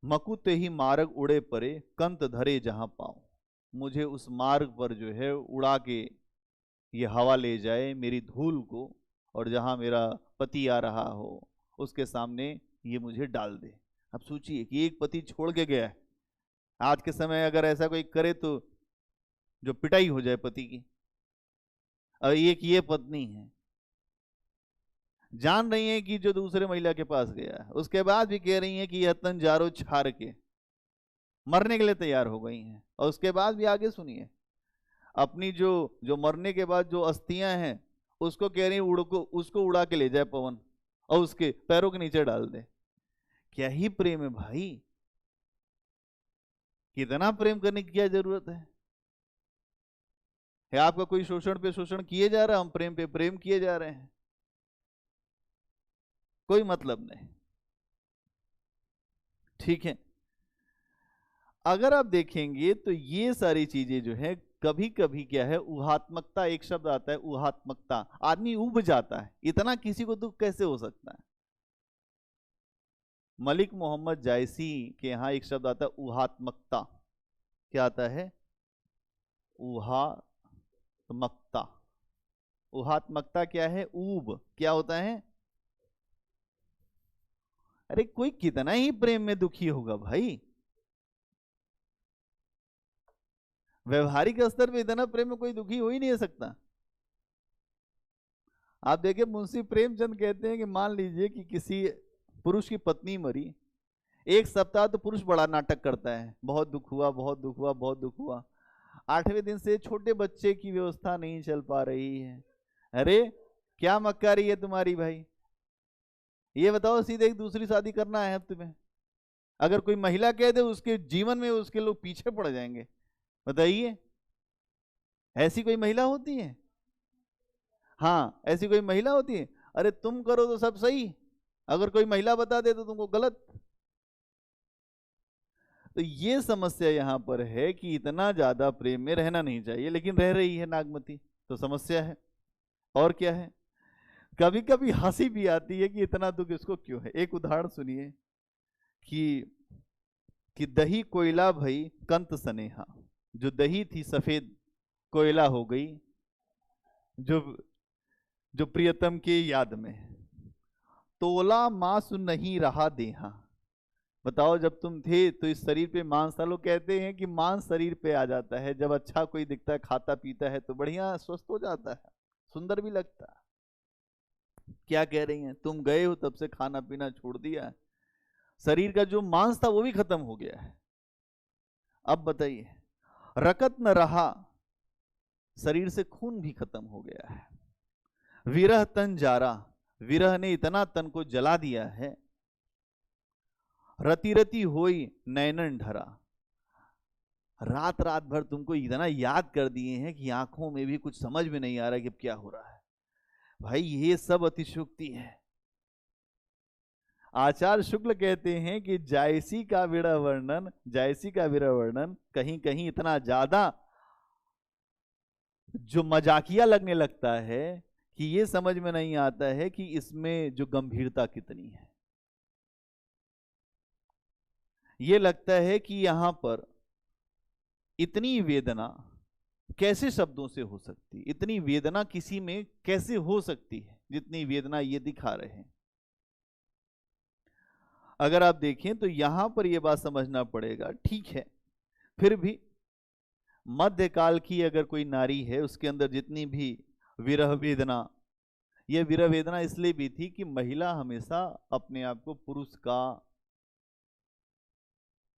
मकुत ही मार्ग उड़े परे कंत धरे जहां पाओ, मुझे उस मार्ग पर जो है उड़ा के ये हवा ले जाए मेरी धूल को, और जहां मेरा पति आ रहा हो उसके सामने ये मुझे डाल दे। अब सोचिए कि एक पति छोड़ के गया है, आज के समय अगर ऐसा कोई करे तो जो पिटाई हो जाए पति की। और एक ये पत्नी है, जान रही है कि जो दूसरे महिला के पास गया है, उसके बाद भी कह रही है कि यह तन जारो छार के, मरने के लिए तैयार हो गई हैं। और उसके बाद भी आगे सुनिए, अपनी जो जो मरने के बाद जो अस्थियां हैं उसको कह रही उसको उड़ा के ले जाए पवन और उसके पैरों के नीचे डाल दे। क्या ही प्रेम है भाई, कितना प्रेम करने की क्या जरूरत है? आपका कोई शोषण पे शोषण किए जा रहा है, हम प्रेम पे प्रेम किए जा रहे हैं, कोई मतलब नहीं। ठीक है, अगर आप देखेंगे तो ये सारी चीजें जो है कभी कभी क्या है, ऊहात्मकता, एक शब्द आता है ऊहात्मकता, आदमी उब जाता है, इतना किसी को दुख कैसे हो सकता है। मलिक मोहम्मद जायसी के यहां एक शब्द आता है ऊहात्मकता। क्या आता है? ऊहात्मकता। ऊहात्मकता क्या है? ऊब। क्या होता है? अरे कोई कितना ही प्रेम में दुखी होगा भाई, व्यवहारिक स्तर पे इतना प्रेम में कोई दुखी हो ही नहीं सकता। आप देखिए, मुंशी प्रेमचंद कहते हैं कि मान लीजिए कि किसी पुरुष की पत्नी मरी, एक सप्ताह तो पुरुष बड़ा नाटक करता है, बहुत दुख हुआ, बहुत दुख हुआ, बहुत दुख हुआ। 8वें दिन से छोटे बच्चे की व्यवस्था नहीं चल पा रही है। अरे क्या मक्कारी है तुम्हारी भाई, ये बताओ, सीधे एक दूसरी शादी करना है अब तुम्हें? अगर कोई महिला कह दे, उसके जीवन में उसके लोग पीछे पड़ जाएंगे। बताइए, ऐसी कोई महिला होती है? हाँ, ऐसी कोई महिला होती है? अरे तुम करो तो सब सही, अगर कोई महिला बता दे तो तुमको गलत। तो ये समस्या यहां पर है कि इतना ज्यादा प्रेम में रहना नहीं चाहिए, लेकिन रह रही है नागमती, तो समस्या है। और क्या है, कभी कभी हंसी भी आती है कि इतना दुख इसको क्यों है। एक उदाहरण सुनिए कि दही कोयला भई कंत सनेहा, जो दही थी सफेद कोयला हो गई, जो जो प्रियतम के याद में। तोला मांस नहीं रहा देहा। बताओ, जब तुम थे तो इस शरीर पे मांस था। लोग कहते हैं कि मांस शरीर पे आ जाता है जब अच्छा कोई दिखता है, खाता पीता है तो बढ़िया स्वस्थ हो जाता है, सुंदर भी लगता है। क्या कह रही हैं? तुम गए हो तब से खाना पीना छोड़ दिया, शरीर का जो मांस था वो भी खत्म हो गया है। अब बताइए, रकत न रहा, शरीर से खून भी खत्म हो गया है। विरह तन जारा, विरह ने इतना तन को जला दिया है। रति रति होई नैनन ढरा, रात रात भर तुमको इतना याद कर दिए हैं कि आंखों में भी कुछ समझ में नहीं आ रहा कि अब क्या हो रहा है। भाई ये सब अतिशयोक्ति है। आचार्य शुक्ल कहते हैं कि जायसी का विरह वर्णन, जायसी का विरह वर्णन कहीं कहीं इतना ज्यादा जो मजाकिया लगने लगता है कि ये समझ में नहीं आता है कि इसमें जो गंभीरता कितनी है। ये लगता है कि यहां पर इतनी वेदना कैसे शब्दों से हो सकती, इतनी वेदना किसी में कैसे हो सकती है जितनी वेदना ये दिखा रहे हैं। अगर आप देखें तो यहां पर यह बात समझना पड़ेगा, ठीक है, फिर भी मध्यकाल की अगर कोई नारी है, उसके अंदर जितनी भी विरह वेदना, यह विरह वेदना इसलिए भी थी कि महिला हमेशा अपने आप को पुरुष का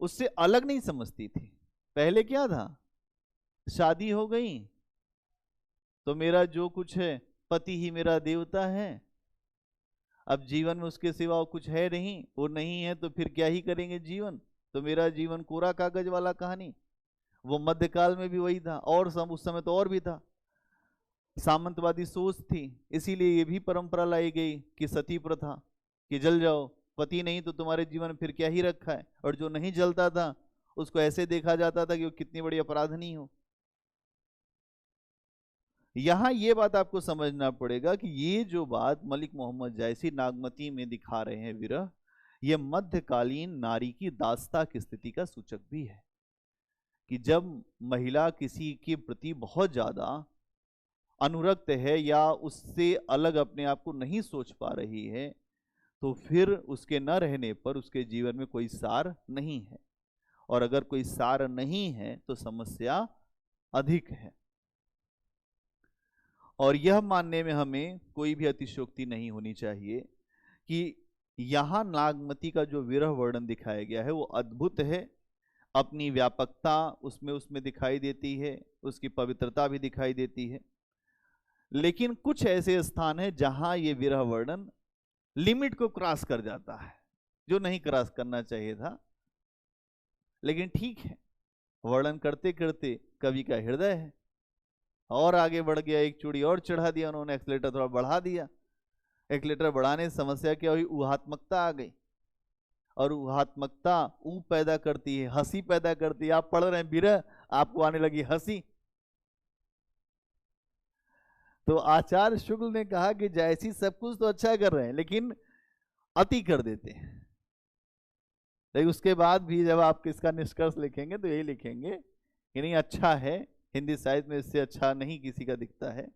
उससे अलग नहीं समझती थी। पहले क्या था, शादी हो गई तो मेरा जो कुछ है, पति ही मेरा देवता है, अब जीवन में उसके सिवा कुछ है नहीं, वो नहीं है तो फिर क्या ही करेंगे जीवन, तो मेरा जीवन कोरा कागज वाला कहानी। वो मध्यकाल में भी वही था, और उस समय तो और भी था, सामंतवादी सोच थी। इसीलिए ये भी परंपरा लाई गई कि सती प्रथा, कि जल जाओ, पति नहीं तो तुम्हारे जीवन में फिर क्या ही रखा है। और जो नहीं जलता था उसको ऐसे देखा जाता था कि वो कितनी बड़ी अपराधनी हो। यहां ये बात आपको समझना पड़ेगा कि ये जो बात मलिक मोहम्मद जायसी नागमती में दिखा रहे हैं विरह, यह मध्यकालीन नारी की दास्ता की स्थिति का सूचक भी है कि जब महिला किसी के प्रति बहुत ज्यादा अनुरक्त है या उससे अलग अपने आप को नहीं सोच पा रही है, तो फिर उसके न रहने पर उसके जीवन में कोई सार नहीं है। और अगर कोई सार नहीं है तो समस्या अधिक है। और यह मानने में हमें कोई भी अतिशयोक्ति नहीं होनी चाहिए कि यहाँ नागमती का जो विरह वर्णन दिखाया गया है वो अद्भुत है। अपनी व्यापकता उसमें उसमें दिखाई देती है, उसकी पवित्रता भी दिखाई देती है। लेकिन कुछ ऐसे स्थान हैं जहां ये विरह वर्णन लिमिट को क्रॉस कर जाता है, जो नहीं क्रॉस करना चाहिए था। लेकिन ठीक है, वर्णन करते करते कवि का हृदय है और आगे बढ़ गया, एक चूड़ी और चढ़ा दिया उन्होंने, एक्सीलेटर थोड़ा बढ़ा दिया। एक्सीलेटर बढ़ाने से समस्या क्या हुई? ऊहात्मकता आ गई। और ऊहात्मकता ऊ पैदा करती है, हंसी पैदा करती है। आप पढ़ रहे हैं विरह, आपको आने लगी हंसी। तो आचार्य शुक्ल ने कहा कि जैसी सब कुछ तो अच्छा कर रहे हैं लेकिन अति कर देते हैं। लेकिन उसके बाद भी जब आप इसका निष्कर्ष लिखेंगे तो यही लिखेंगे कि नहीं, अच्छा है, हिंदी साहित्य में इससे अच्छा नहीं किसी का दिखता है।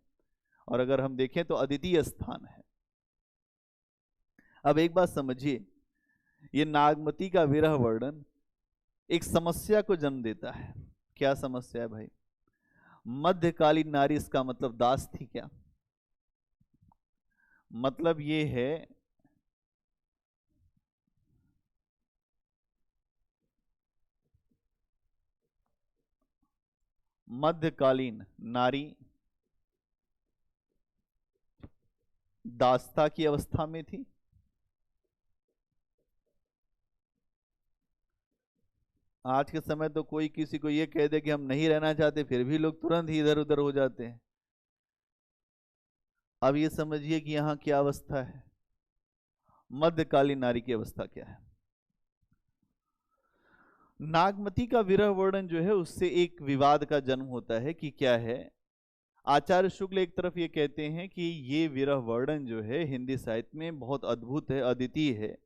और अगर हम देखें तो अद्वितीय स्थान है। अब एक बात समझिए, ये नागमती का विरह वर्णन एक समस्या को जन्म देता है। क्या समस्या है भाई? मध्यकालीन नारी, इसका मतलब दास थी क्या? मतलब ये है मध्यकालीन नारी दासता की अवस्था में थी। आज के समय तो कोई किसी को ये कह दे कि हम नहीं रहना चाहते, फिर भी लोग तुरंत ही इधर उधर हो जाते हैं। अब ये समझिए कि यहां क्या अवस्था है, मध्यकालीन नारी की अवस्था क्या है। नागमती का विरह वर्णन जो है उससे एक विवाद का जन्म होता है कि क्या है। आचार्य शुक्ल एक तरफ ये कहते हैं कि ये विरह वर्णन जो है हिंदी साहित्य में बहुत अद्भुत है, अद्वितीय है।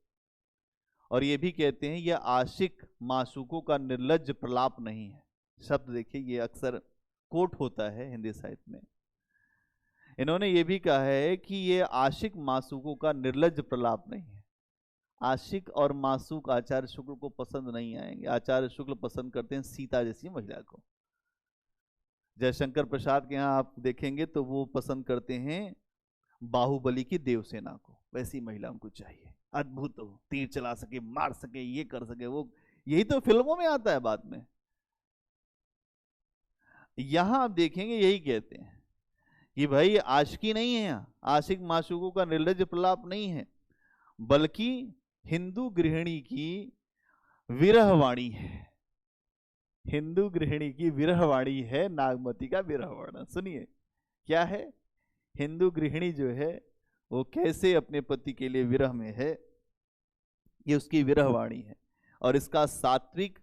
और ये भी कहते हैं यह आशिक मासूकों का निर्लज्ज प्रलाप नहीं है। शब्द देखिए, ये अक्सर कोट होता है हिंदी साहित्य में। इन्होंने ये भी कहा है कि ये आशिक मासूकों का निर्लज्ज प्रलाप नहीं है। आशिक और मासूक आचार्य शुक्ल को पसंद नहीं आएंगे। आचार्य शुक्ल पसंद करते हैं सीता जैसी महिला को। जयशंकर प्रसाद के यहाँ आप देखेंगे तो वो पसंद करते हैं बाहुबली की देवसेना को। वैसी महिला उनको चाहिए, अद्भुत हो, तीर चला सके, मार सके, ये कर सके वो। यही तो फिल्मों में आता है बाद में। यहां आप देखेंगे यही कहते हैं कि भाई आशिकी नहीं है, यहाँ आशिक माशूकों का निर्लज्ज प्रलाप नहीं है, बल्कि हिंदू गृहिणी की विरहवाणी है। हिंदू गृहिणी की विरहवाणी है नागमती का विरह वर्णन। सुनिए क्या है। हिंदू गृहिणी जो है वो कैसे अपने पति के लिए विरह में है, ये उसकी विरहवाणी है। और इसका सात्विक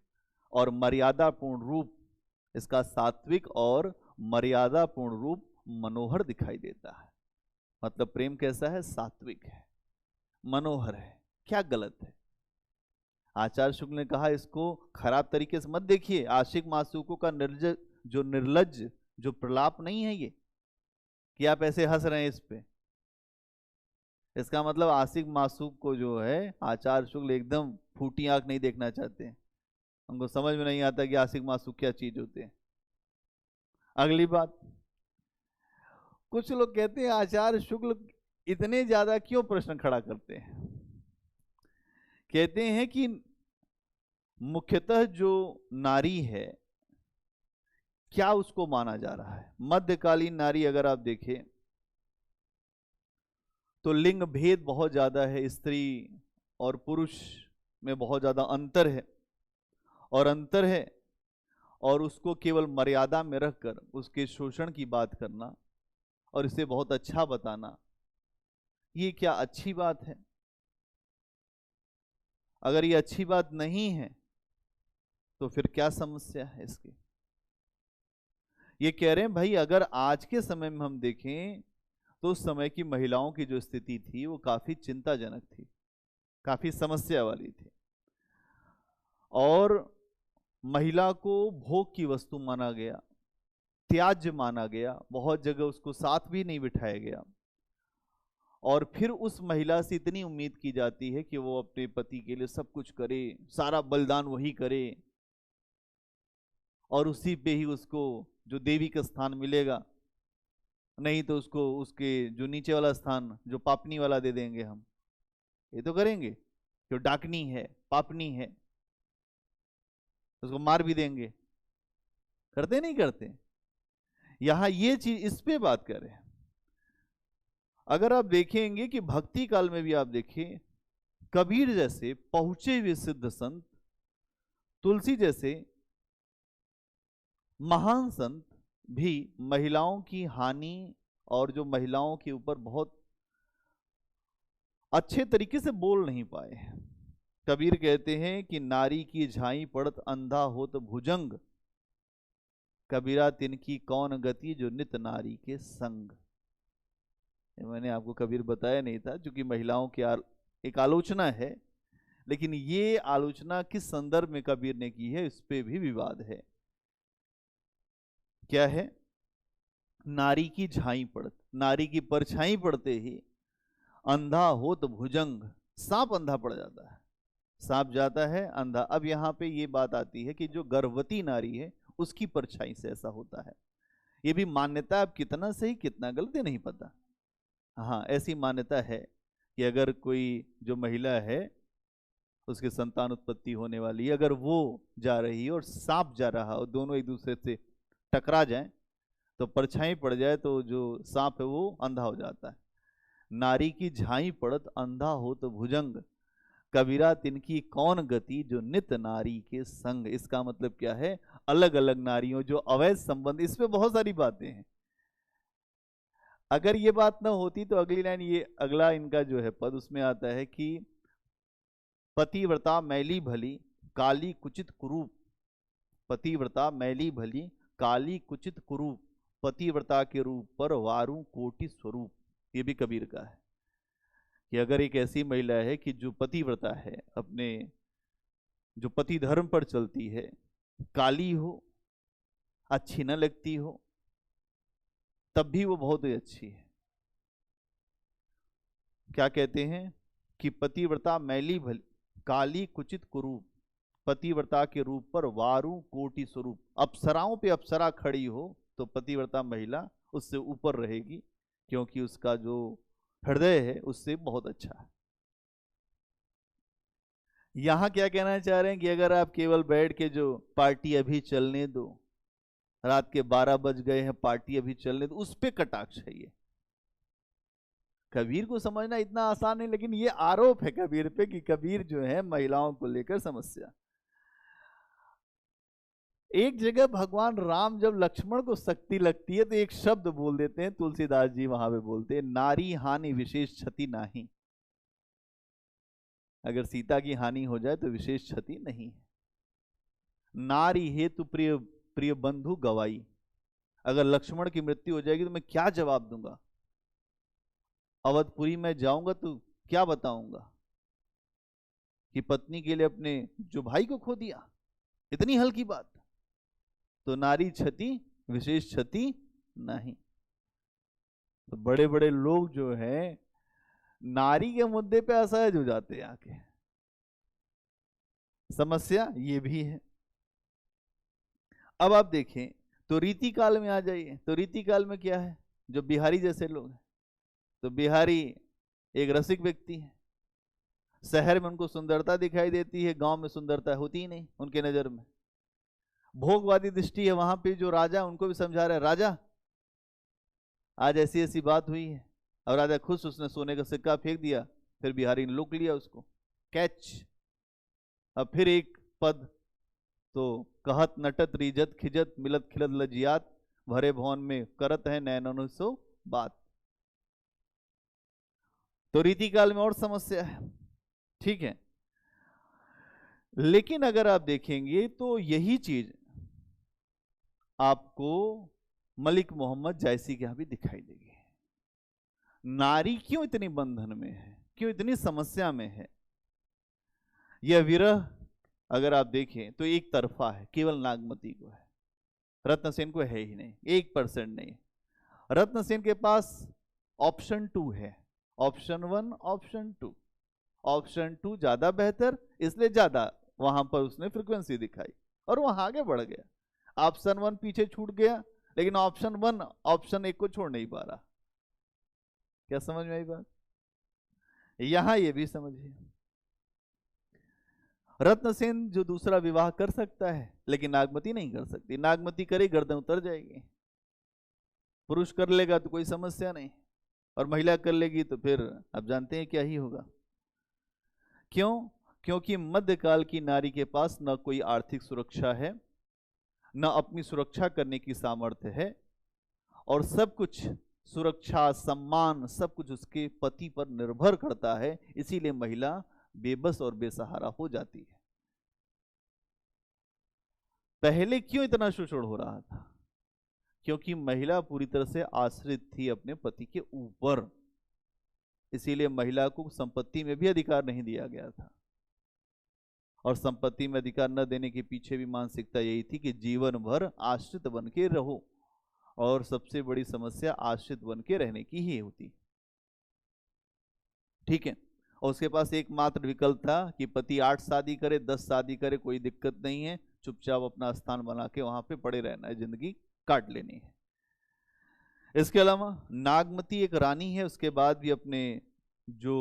और मर्यादापूर्ण रूप, इसका सात्विक और मर्यादापूर्ण रूप मनोहर दिखाई देता है। मतलब प्रेम कैसा है? सात्विक है, मनोहर है। क्या गलत है? आचार्य शुक्ल ने कहा इसको खराब तरीके से मत देखिए। आशिक मासूकों का निर्लज्ज जो प्रलाप नहीं है ये कि आप ऐसे हंस रहे हैं इस पे। इसका मतलब आशिक मासूक को जो है आचार्य शुक्ल एकदम फूटी आंख नहीं देखना चाहते हैं। उनको समझ में नहीं आता कि आशिक मासूक क्या चीज होते हैं। अगली बात, कुछ लोग कहते हैं आचार्य शुक्ल इतने ज्यादा क्यों प्रश्न खड़ा करते हैं। कहते हैं कि मुख्यतः जो नारी है क्या उसको माना जा रहा है। मध्यकालीन नारी अगर आप देखें तो लिंग भेद बहुत ज्यादा है, स्त्री और पुरुष में बहुत ज्यादा अंतर है। और अंतर है और उसको केवल मर्यादा में रखकर उसके शोषण की बात करना और इसे बहुत अच्छा बताना, ये क्या अच्छी बात है? अगर ये अच्छी बात नहीं है तो फिर क्या समस्या है इसकी? ये कह रहे हैं भाई अगर आज के समय में हम देखें तो उस समय की महिलाओं की जो स्थिति थी वो काफी चिंताजनक थी, काफी समस्या वाली थी। और महिला को भोग की वस्तु माना गया, त्याज्य माना गया, बहुत जगह उसको साथ भी नहीं बिठाया गया, और फिर उस महिला से इतनी उम्मीद की जाती है कि वो अपने पति के लिए सब कुछ करे, सारा बलिदान वही करे, और उसी पे ही उसको जो देवी का स्थान मिलेगा, नहीं तो उसको उसके जो नीचे वाला स्थान जो पापनी वाला दे देंगे हम। ये तो करेंगे, जो डाकनी है, पापनी है, उसको मार भी देंगे। करते नहीं करते? यहां ये चीज, इस पे बात कर रहे हैं। अगर आप देखेंगे कि भक्ति काल में भी आप देखें, कबीर जैसे पहुंचे हुए सिद्ध संत, तुलसी जैसे महान संत भी महिलाओं की हानि और जो महिलाओं के ऊपर बहुत अच्छे तरीके से बोल नहीं पाए। कबीर कहते हैं कि नारी की झाई पड़त अंधा होत भुजंग, कबीरा तिनकी कौन गति जो नित नारी के संग। मैंने आपको कबीर बताया नहीं था, क्योंकि महिलाओं की एक आलोचना है, लेकिन ये आलोचना किस संदर्भ में कबीर ने की है, इस पे भी विवाद है। क्या है? नारी की झाई पड़त, नारी की परछाई पड़ते ही अंधा हो तो भुजंग, सांप अंधा पड़ जाता है, सांप जाता है अंधा। अब यहाँ पे ये बात आती है कि जो गर्भवती नारी है उसकी परछाई से ऐसा होता है। ये भी मान्यता, अब कितना सही कितना गलत है नहीं पता, हाँ ऐसी मान्यता है कि अगर कोई जो महिला है उसके संतान उत्पत्ति होने वाली है, अगर वो जा रही है और सांप जा रहा और दोनों एक दूसरे से टकरा जाए तो परछाई पड़ जाए तो जो सांप है वो अंधा हो जाता है। नारी की झाई पड़त अंधा हो तो भुजंग, कबीरा तिनकी कौन गति जो नित नारी के संग। इसका मतलब क्या है? अलग अलग नारियों जो अवैध संबंध, इसमें बहुत सारी बातें हैं। अगर ये बात ना होती तो अगली लाइन, ये अगला इनका जो है पद, उसमें आता है कि पतिव्रता मैली भली काली कुचित कुरूप, पतिव्रता मैली भली काली कुचित कुरूप, पतिव्रता के रूप पर वारू कोटि स्वरूप। ये भी कबीर का है कि अगर एक ऐसी महिला है कि जो पतिव्रता है, अपने जो पति धर्म पर चलती है, काली हो, अच्छी न लगती हो, तब भी वो बहुत ही अच्छी है। क्या कहते हैं कि पतिव्रता मैली भली काली कुचित कुरूप, पतिव्रता के रूप पर वारू कोटि स्वरूप। अप्सराओं पे अप्सरा खड़ी हो तो पतिव्रता महिला उससे ऊपर रहेगी, क्योंकि उसका जो हृदय है उससे बहुत अच्छा है। यहां क्या कहना चाह रहे हैं कि अगर आप केवल बैठ के जो पार्टी अभी चलने दो, रात के 12 बज गए हैं, पार्टी अभी चलने दो, उस पे कटाक्ष है ये। कबीर को समझना इतना आसान नहीं, लेकिन ये आरोप है कबीर पे कि कबीर जो है महिलाओं को लेकर समस्या। एक जगह भगवान राम जब लक्ष्मण को शक्ति लगती है तो एक शब्द बोल देते हैं, तुलसीदास जी वहां पे बोलते हैं, नारी हानि विशेष क्षति नाही। अगर सीता की हानि हो जाए तो विशेष क्षति नहीं है। नारी हेतु प्रिय प्रिय बंधु गवाई, अगर लक्ष्मण की मृत्यु हो जाएगी तो मैं क्या जवाब दूंगा? अवधपुरी में जाऊंगा तो क्या बताऊंगा कि पत्नी के लिए अपने जो भाई को खो दिया, इतनी हल्की बात। तो नारी क्षति विशेष क्षति नहीं। तो बड़े बड़े लोग जो हैं नारी के मुद्दे पे असहज हो जाते हैं आके। समस्या ये भी है। अब आप देखें तो रीति काल में आ जाइए, तो रीति काल में क्या है? जो बिहारी जैसे लोग हैं, तो बिहारी एक रसिक व्यक्ति है, शहर में उनको सुंदरता दिखाई देती है, गांव में सुंदरता होती ही नहीं उनके नजर में। भोगवादी दृष्टि है वहां पे। जो राजा उनको भी समझा रहा है, राजा आज ऐसी ऐसी बात हुई है, और राजा खुश, उसने सोने का सिक्का फेंक दिया, फिर बिहारी ने लुक लिया उसको, कैच। अब फिर एक पद, तो कहत नटत रीजत खिजत मिलत खिलत लजियात, भरे भवन में करत है नैनन सो बात। तो रीति काल में और समस्या है, ठीक है। लेकिन अगर आप देखेंगे तो यही चीज आपको मलिक मोहम्मद जायसी के यहां भी दिखाई देगी। नारी क्यों इतनी बंधन में है, क्यों इतनी समस्या में है? यह विरह अगर आप देखें तो एक तरफा है, केवल नागमती को है। रत्नसेन को है ही नहीं, 1% नहीं। रत्नसेन के पास ऑप्शन 2 है, ऑप्शन 1, ऑप्शन 2। ऑप्शन 2 ज्यादा बेहतर, इसलिए ज्यादा वहां पर उसने फ्रीक्वेंसी दिखाई और वहां आगे बढ़ गया। ऑप्शन 1 पीछे छूट गया, लेकिन ऑप्शन 1 ऑप्शन 1 को छोड़ नहीं पा रहा। क्या समझ में आई बात? यहां ये भी समझिए, रत्नसेन जो दूसरा विवाह कर सकता है, लेकिन नागमती नहीं कर सकती। नागमती करे गर्दन उतर जाएगी। पुरुष कर लेगा तो कोई समस्या नहीं, और महिला कर लेगी तो फिर आप जानते हैं क्या ही होगा। क्यों? क्योंकि मध्यकाल की नारी के पास न कोई आर्थिक सुरक्षा है, न अपनी सुरक्षा करने की सामर्थ्य है, और सब कुछ सुरक्षा, सम्मान, सब कुछ उसके पति पर निर्भर करता है। इसीलिए महिला बेबस और बेसहारा हो जाती है। पहले क्यों इतना शोषण हो रहा था? क्योंकि महिला पूरी तरह से आश्रित थी अपने पति के ऊपर। इसीलिए महिला को संपत्ति में भी अधिकार नहीं दिया गया था, और संपत्ति में अधिकार न देने के पीछे भी मानसिकता यही थी कि जीवन भर आश्रित बन के रहो, और सबसे बड़ी समस्या आश्रित बन के रहने की ही होती। ठीक है, और उसके पास एकमात्र विकल्प था कि पति 8 शादी करे, 10 शादी करे, कोई दिक्कत नहीं है, चुपचाप अपना स्थान बना के वहां पे पड़े रहना है, जिंदगी काट लेनी है। इसके अलावा नागमती एक रानी है, उसके बाद भी अपने जो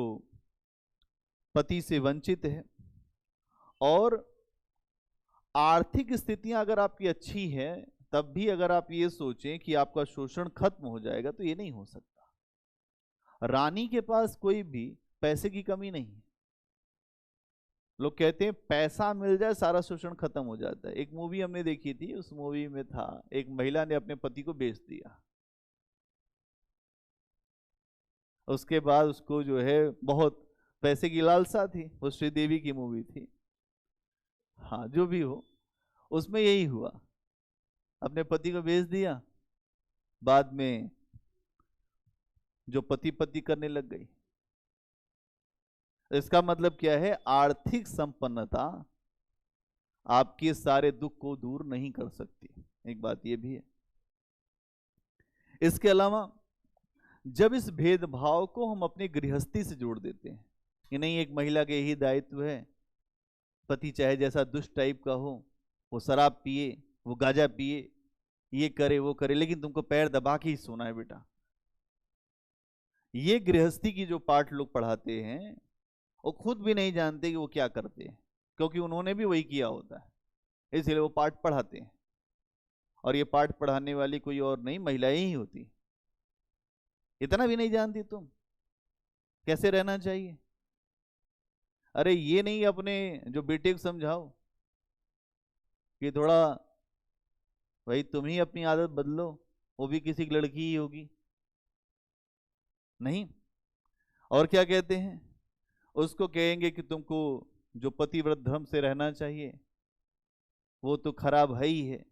पति से वंचित है, और आर्थिक स्थितियां अगर आपकी अच्छी है तब भी अगर आप ये सोचें कि आपका शोषण खत्म हो जाएगा, तो ये नहीं हो सकता। रानी के पास कोई भी पैसे की कमी नहीं है। लोग कहते हैं पैसा मिल जाए सारा शोषण खत्म हो जाता है। एक मूवी हमने देखी थी, उस मूवी में था एक महिला ने अपने पति को बेच दिया, उसके बाद उसको जो है बहुत पैसे की लालसा थी। वो श्रीदेवी की मूवी थी, हाँ जो भी हो, उसमें यही हुआ, अपने पति को बेच दिया, बाद में जो पति पति करने लग गई। इसका मतलब क्या है? आर्थिक संपन्नता आपके सारे दुख को दूर नहीं कर सकती, एक बात यह भी है। इसके अलावा जब इस भेदभाव को हम अपनी गृहस्थी से जोड़ देते हैं कि नहीं, एक महिला के यही दायित्व है, पति चाहे जैसा दुष्ट टाइप का हो, वो शराब पिए, वो गांजा पिए, ये करे वो करे, लेकिन तुमको पैर दबा के ही सोना है बेटा। ये गृहस्थी की जो पाठ लोग पढ़ाते हैं, वो खुद भी नहीं जानते कि वो क्या करते हैं, क्योंकि उन्होंने भी वही किया होता है, इसलिए वो पाठ पढ़ाते हैं। और ये पाठ पढ़ाने वाली कोई और नहीं, महिलाएं ही होती। इतना भी नहीं जानती तुम कैसे रहना चाहिए? अरे ये नहीं अपने जो बेटे को समझाओ कि थोड़ा भाई तुम ही अपनी आदत बदलो, वो भी किसी की लड़की ही होगी। नहीं, और क्या कहते हैं? उसको कहेंगे कि तुमको जो पतिव्रत धर्म से रहना चाहिए वो तो खराब है ही है।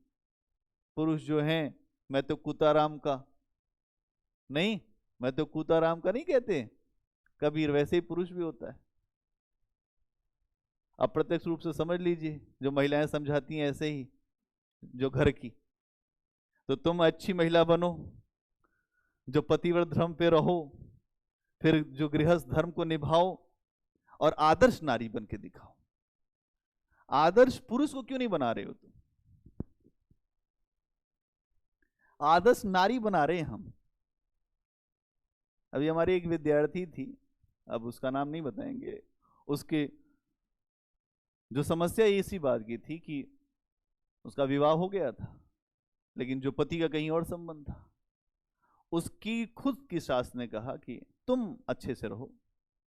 पुरुष जो हैं, मैं तो कुताराम का नहीं, मैं तो कुताराम का नहीं कहते कबीर, वैसे ही पुरुष भी होता है। अप्रत्यक्ष रूप से समझ लीजिए, जो महिलाएं समझाती हैं ऐसे ही जो घर की। तो तुम अच्छी महिला बनो, जो पतिव्रत धर्म पे रहो, फिर जो गृहस्थ धर्म को निभाओ, और आदर्श नारी बन के दिखाओ। आदर्श पुरुष को क्यों नहीं बना रहे हो तुम? आदर्श नारी बना रहे हैं हम। अभी हमारी एक विद्यार्थी थी, अब उसका नाम नहीं बताएंगे, उसके जो समस्या इसी बात की थी कि उसका विवाह हो गया था, लेकिन जो पति का कहीं और संबंध था। उसकी खुद की सास ने कहा कि तुम अच्छे से रहो,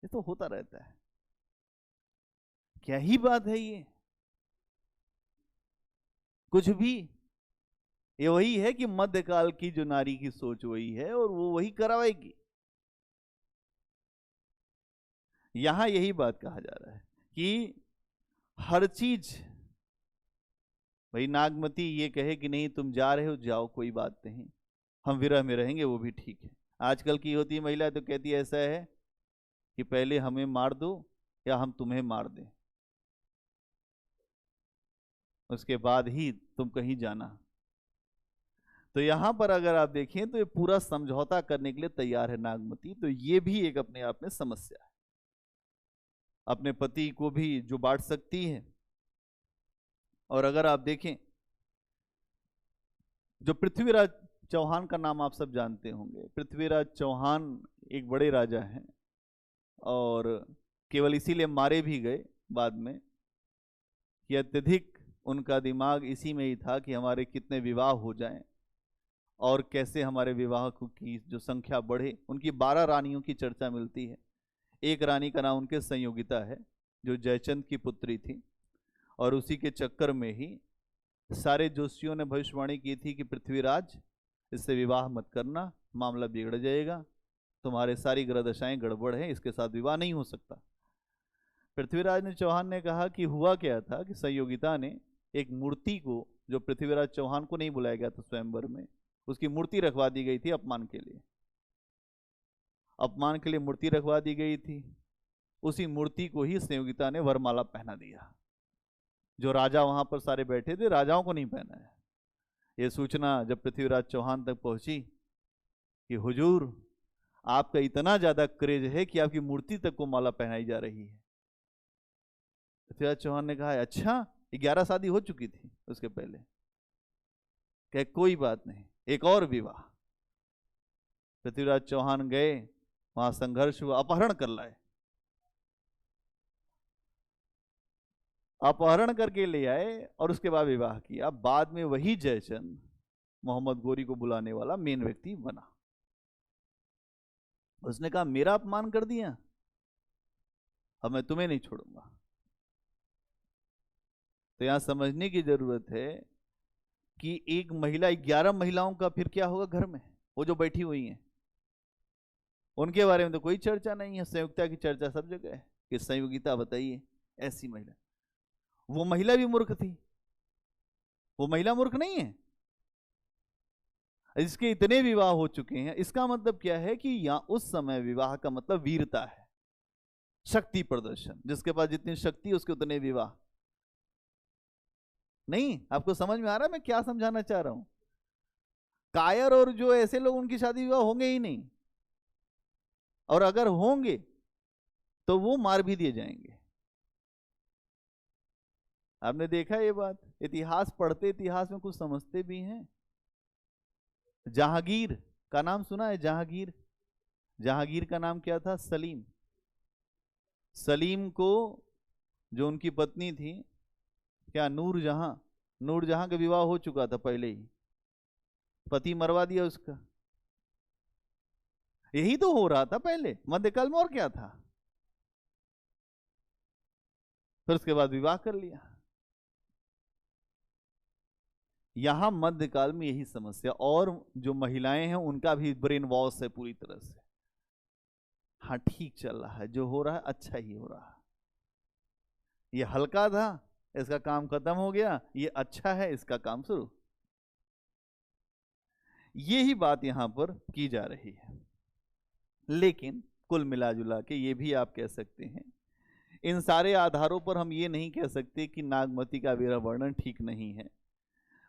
ये तो होता रहता है। क्या ही बात है ये, कुछ भी। ये वही है कि मध्यकाल की जो नारी की सोच वही है, और वो वही करवाएगी। यहां यही बात कहा जा रहा है कि हर चीज, भाई नागमती ये कहे कि नहीं तुम जा रहे हो, जाओ कोई बात नहीं, हम विरह में रहेंगे, वो भी ठीक है। आजकल की होती है महिला तो कहती है ऐसा है कि पहले हमें मार दो या हम तुम्हें मार दें, उसके बाद ही तुम कहीं जाना। तो यहां पर अगर आप देखें तो ये पूरा समझौता करने के लिए तैयार है नागमती। तो ये भी एक अपने आप में समस्या है, अपने पति को भी जो बांट सकती है। और अगर आप देखें, जो पृथ्वीराज चौहान का नाम आप सब जानते होंगे, पृथ्वीराज चौहान एक बड़े राजा हैं और केवल इसीलिए मारे भी गए बाद में कि अत्यधिक उनका दिमाग इसी में ही था कि हमारे कितने विवाह हो जाएं और कैसे हमारे विवाह की जो संख्या बढ़े। उनकी 12 रानियों की चर्चा मिलती है। एक रानी का नाम उनके संयोगिता है, जो जयचंद की पुत्री थी, और उसी के चक्कर में ही सारे जोशियों ने भविष्यवाणी की थी कि पृथ्वीराज, इससे विवाह मत करना, मामला बिगड़ जाएगा, तुम्हारे सारी ग्रह दशाएं गड़बड़ हैं, इसके साथ विवाह नहीं हो सकता। पृथ्वीराज ने चौहान ने कहा कि हुआ क्या था कि संयोगिता ने एक मूर्ति को, जो पृथ्वीराज चौहान को नहीं बुलाया गया था स्वयंवर में, उसकी मूर्ति रखवा दी गई थी अपमान के लिए। अपमान के लिए मूर्ति रखवा दी गई थी। उसी मूर्ति को ही संयोगिता ने वरमाला पहना दिया। जो राजा वहां पर सारे बैठे थे, राजाओं को नहीं पहना है। ये सूचना जब पृथ्वीराज चौहान तक पहुंची कि हुजूर, आपका इतना ज्यादा क्रेज है कि आपकी मूर्ति तक को माला पहनाई जा रही है। पृथ्वीराज चौहान ने कहा, अच्छा, 11 शादी हो चुकी थी उसके पहले। कहे कोई बात नहीं, एक और विवाह। पृथ्वीराज चौहान गए, वहां संघर्ष हुआ, अपहरण कर लाए, अपहरण करके ले आए और उसके बाद विवाह किया। बाद में वही जयचंद मोहम्मद गोरी को बुलाने वाला मेन व्यक्ति बना। उसने कहा, मेरा अपमान कर दिया, अब मैं तुम्हें नहीं छोड़ूंगा। तो यहां समझने की जरूरत है कि एक महिला, 11 महिलाओं का फिर क्या होगा घर में, वो जो बैठी हुई हैं, उनके बारे में तो कोई चर्चा नहीं है। संयुक्ता की चर्चा सब जगह है कि संयोगिता बताइए ऐसी महिला। वो महिला भी मूर्ख थी, वो महिला मूर्ख नहीं है। इसके इतने विवाह हो चुके हैं, इसका मतलब क्या है कि यहां उस समय विवाह का मतलब वीरता है, शक्ति प्रदर्शन। जिसके पास जितनी शक्ति उसके उतने विवाह। नहीं, आपको समझ में आ रहा है मैं क्या समझाना चाह रहा हूं? कायर और जो ऐसे लोग, उनकी शादी विवाह होंगे ही नहीं, और अगर होंगे तो वो मार भी दिए जाएंगे। आपने देखा ये बात, इतिहास पढ़ते, इतिहास में कुछ समझते भी हैं। जहांगीर का नाम सुना है? जहांगीर, जहांगीर का नाम क्या था? सलीम। सलीम को जो उनकी पत्नी थी, क्या नूरजहां, नूरजहां का विवाह हो चुका था पहले ही, पति मरवा दिया उसका। यही तो हो रहा था पहले मध्यकाल में, और क्या था? फिर उसके बाद विवाह कर लिया। यहां मध्यकाल में यही समस्या। और जो महिलाएं हैं उनका भी ब्रेन वॉश है पूरी तरह से। हाँ, ठीक चल रहा है, जो हो रहा है अच्छा ही हो रहा है, ये हल्का था, इसका काम खत्म हो गया, ये अच्छा है, इसका काम शुरू। यही बात यहां पर की जा रही है। लेकिन कुल मिला जुला के ये भी आप कह सकते हैं, इन सारे आधारों पर हम ये नहीं कह सकते कि नागमती का विरह वर्णन ठीक नहीं है,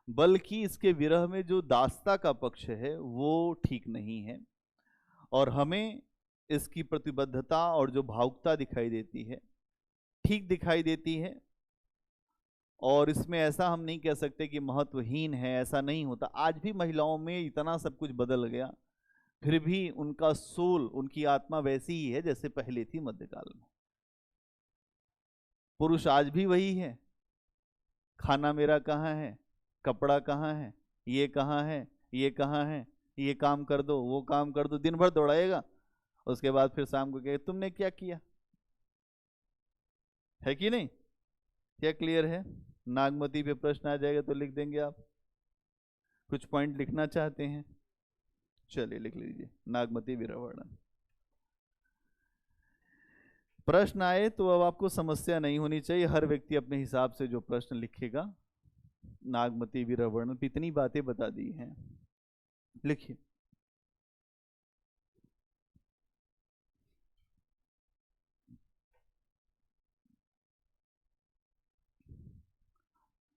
बल्कि इसके विरह में जो दास्ता का पक्ष है वो ठीक नहीं है। और हमें इसकी प्रतिबद्धता और जो भावुकता दिखाई देती है, ठीक दिखाई देती है। और इसमें ऐसा हम नहीं कह सकते कि महत्वहीन है, ऐसा नहीं होता। आज भी महिलाओं में इतना सब कुछ बदल गया, फिर भी उनका सोल, उनकी आत्मा वैसी ही है जैसे पहले थी मध्यकाल में। पुरुष आज भी वही है। खाना मेरा कहाँ है, कपड़ा कहाँ है, ये कहाँ है, ये कहाँ है, ये काम कर दो, वो काम कर दो, दिन भर दौड़ाएगा। उसके बाद फिर शाम को कहे तुमने क्या किया, है कि नहीं? क्या क्लियर है? नागमती पे प्रश्न आ जाएगा तो लिख देंगे आप। कुछ पॉइंट लिखना चाहते हैं? चलिए लिख लीजिए, नागमती विरह वर्णन। प्रश्न आए तो अब आपको समस्या नहीं होनी चाहिए, हर व्यक्ति अपने हिसाब से जो प्रश्न लिखेगा। नागमती विरह वर्णन, इतनी बातें बता दी हैं, लिखिए।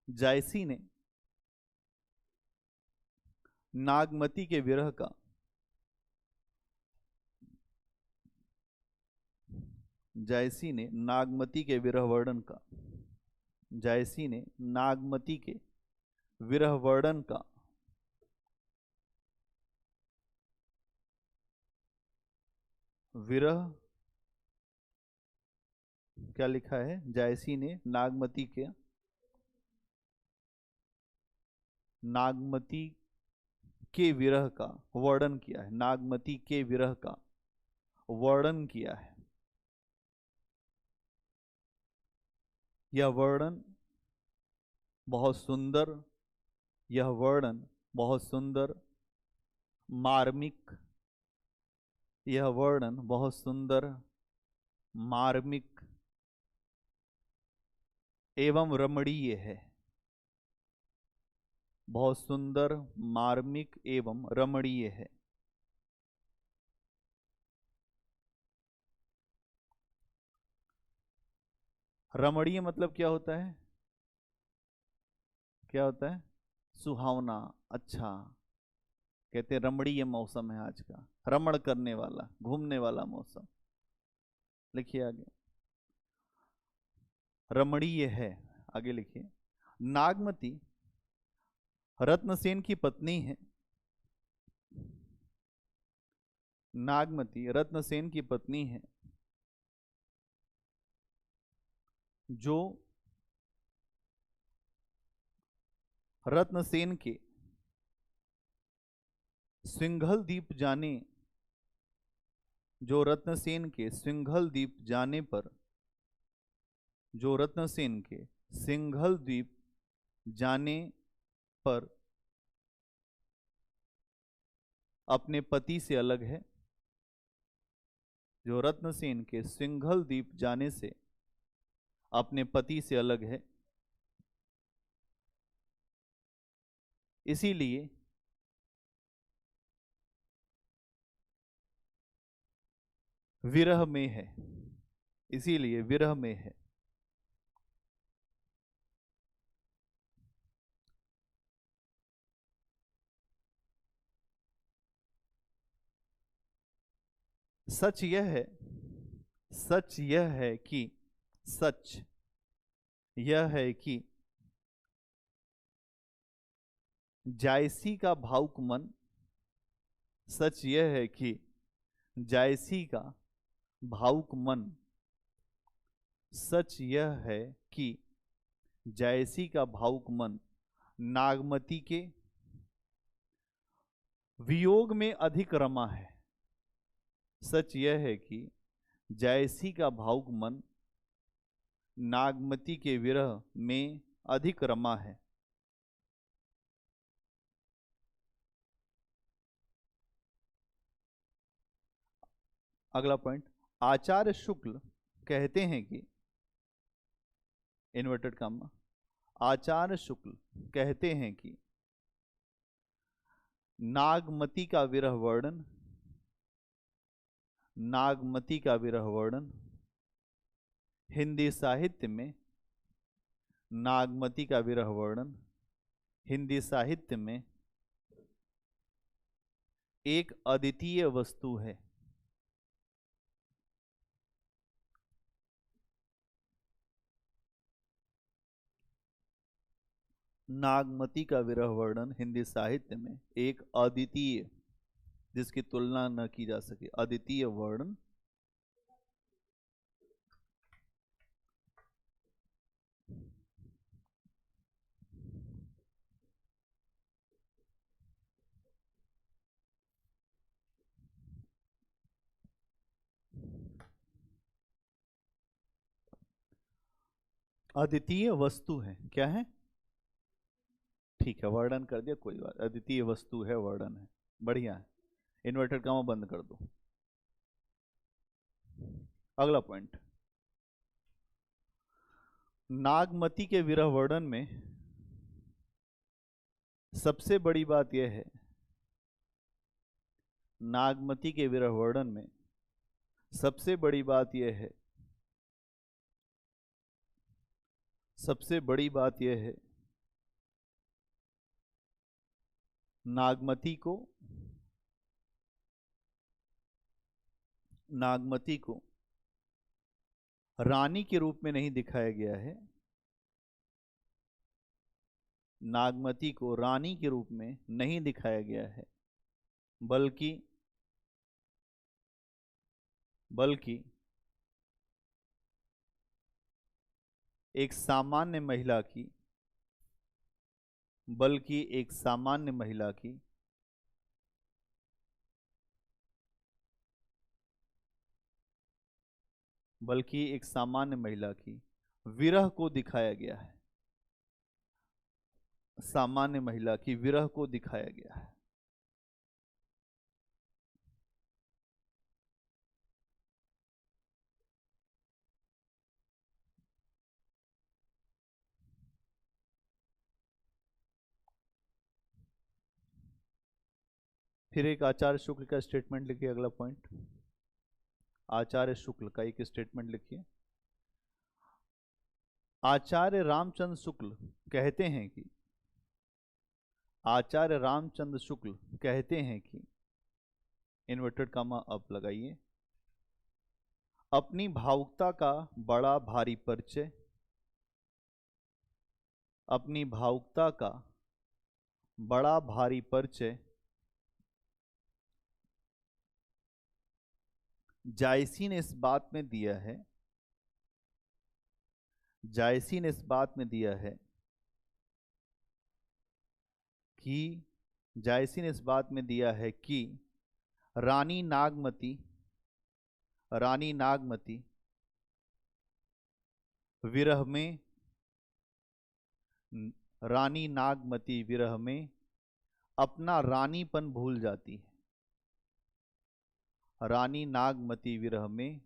जायसी ने नागमती के विरह का जायसी ने नागमती के विरह वर्णन का, जायसी ने नागमती के विरह वर्णन का विरह, क्या लिखा है, जायसी ने नागमती के विरह का वर्णन किया है, नागमती के विरह का वर्णन किया है। यह वर्णन बहुत सुंदर, यह वर्णन बहुत सुंदर, मार्मिक, यह वर्णन बहुत सुंदर, मार्मिक एवं रमणीय है। बहुत सुंदर, मार्मिक एवं रमणीय है। रमणीय मतलब क्या होता है, क्या होता है, सुहावना, अच्छा। कहते हैं रमणीय मौसम है आज का, रमण करने वाला, घूमने वाला मौसम। लिखिए आगे, रमणीय है। आगे लिखिए, नागमती रत्नसेन की पत्नी है। नागमती रत्नसेन की पत्नी है, जो रत्नसेन के सिंघल द्वीप जाने, जो रत्नसेन के सिंघल द्वीप जाने पर, जो रत्नसेन के सिंघल द्वीप जाने पर अपने पति से अलग है। जो रत्नसेन के सिंघल द्वीप जाने से अपने पति से अलग है, इसीलिए विरह में है, इसीलिए विरह में है। सच यह है, सच यह है कि, सच यह है कि जायसी का भावुक मन, सच यह है कि जायसी का भावुक मन, सच यह है कि जायसी का भावुक मन नागमती के वियोग में अधिक रमा है। सच यह है कि जायसी का भावुक मन नागमती के विरह में अधिक रमा है। अगला पॉइंट, आचार्य शुक्ल कहते हैं कि, इन्वर्टेड कामा, आचार्य शुक्ल कहते हैं कि नागमती का विरह वर्णन, नागमती का विरह वर्णन हिंदी साहित्य में, नागमती का विरह वर्णन हिंदी साहित्य में एक अद्वितीय वस्तु है। नागमती का विरह वर्णन हिंदी साहित्य में एक अद्वितीय, जिसकी तुलना न की जा सके, अद्वितीय वर्णन अद्वितीय वस्तु है। क्या है, ठीक है, वर्णन कर दिया, कोई बात, अद्वितीय वस्तु है, वर्णन है, बढ़िया है। इन्वर्टेड कामा बंद कर दो। अगला पॉइंट, नागमती के विरह वर्णन में सबसे बड़ी बात यह है, नागमती के विरह वर्णन में सबसे बड़ी बात यह है, सबसे बड़ी बात यह है नागमती को रानी के रूप में नहीं दिखाया गया है। नागमती को रानी के रूप में नहीं दिखाया गया है, बल्कि एक सामान्य महिला की विरह को दिखाया गया है। सामान्य महिला की विरह को दिखाया गया है। फिर एक आचार्य शुक्ल का स्टेटमेंट लिखिए। अगला पॉइंट, आचार्य शुक्ल का एक स्टेटमेंट लिखिए। आचार्य रामचंद्र शुक्ल कहते हैं कि इन्वर्टेड कामा अप लगाइए, अपनी भावुकता का बड़ा भारी परिचय जायसी ने इस बात में दिया है कि रानी नागमती विरह में अपना रानीपन भूल जाती है। रानी नागमती विरह में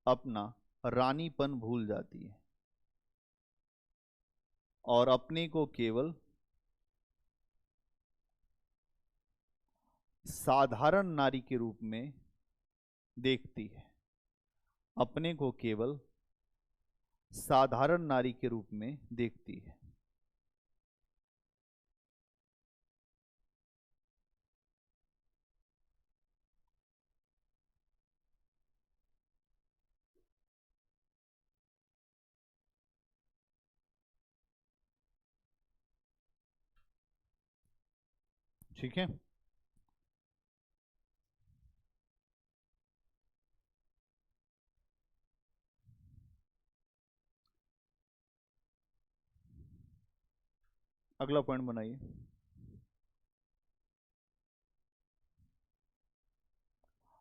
अपना रानीपन भूल जाती है और अपने को केवल साधारण नारी के रूप में देखती है। अपने को केवल साधारण नारी के रूप में देखती है। ठीक है। अगला पॉइंट बनाइए।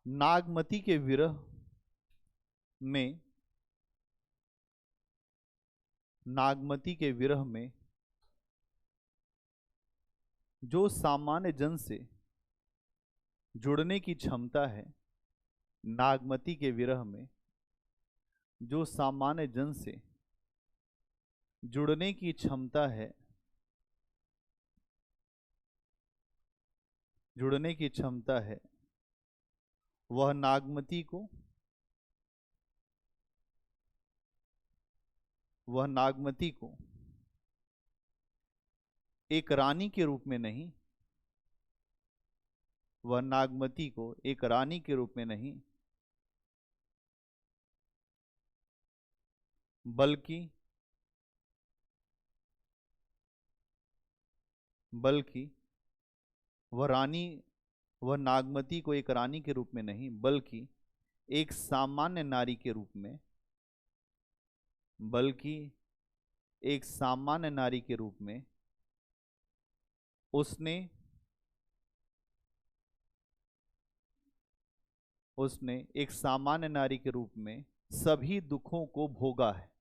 नागमती के विरह में जो सामान्य जन से जुड़ने की क्षमता है, नागमती के विरह में जो सामान्य जन से जुड़ने की क्षमता है, वह नागमती को एक रानी के रूप में नहीं, बल्कि वह नागमती को एक रानी के रूप में नहीं, बल्कि एक सामान्य नारी के रूप में उसने एक सामान्य नारी के रूप में सभी दुखों को भोगा है।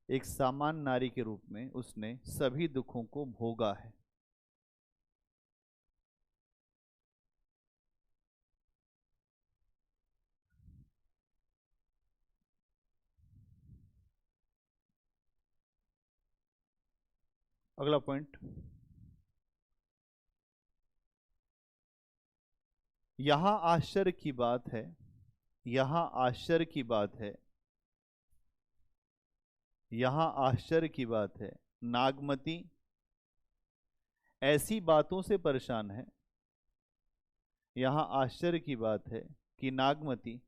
एक सामान्य नारी के रूप में उसने सभी दुखों को भोगा है। अगला पॉइंट, यहां आश्चर्य की बात है यहां आश्चर्य की बात है, नागमती ऐसी बातों से परेशान है। यहां आश्चर्य की बात है कि नागमती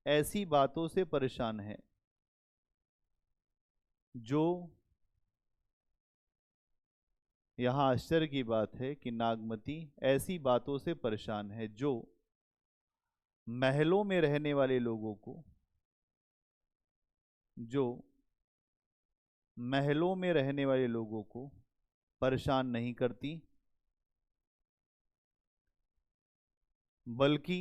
ऐसी बातों से परेशान है जो यहां आश्चर्य की बात है कि नागमती ऐसी बातों से परेशान है जो महलों में रहने वाले लोगों को, जो महलों में रहने वाले लोगों को परेशान नहीं करती, बल्कि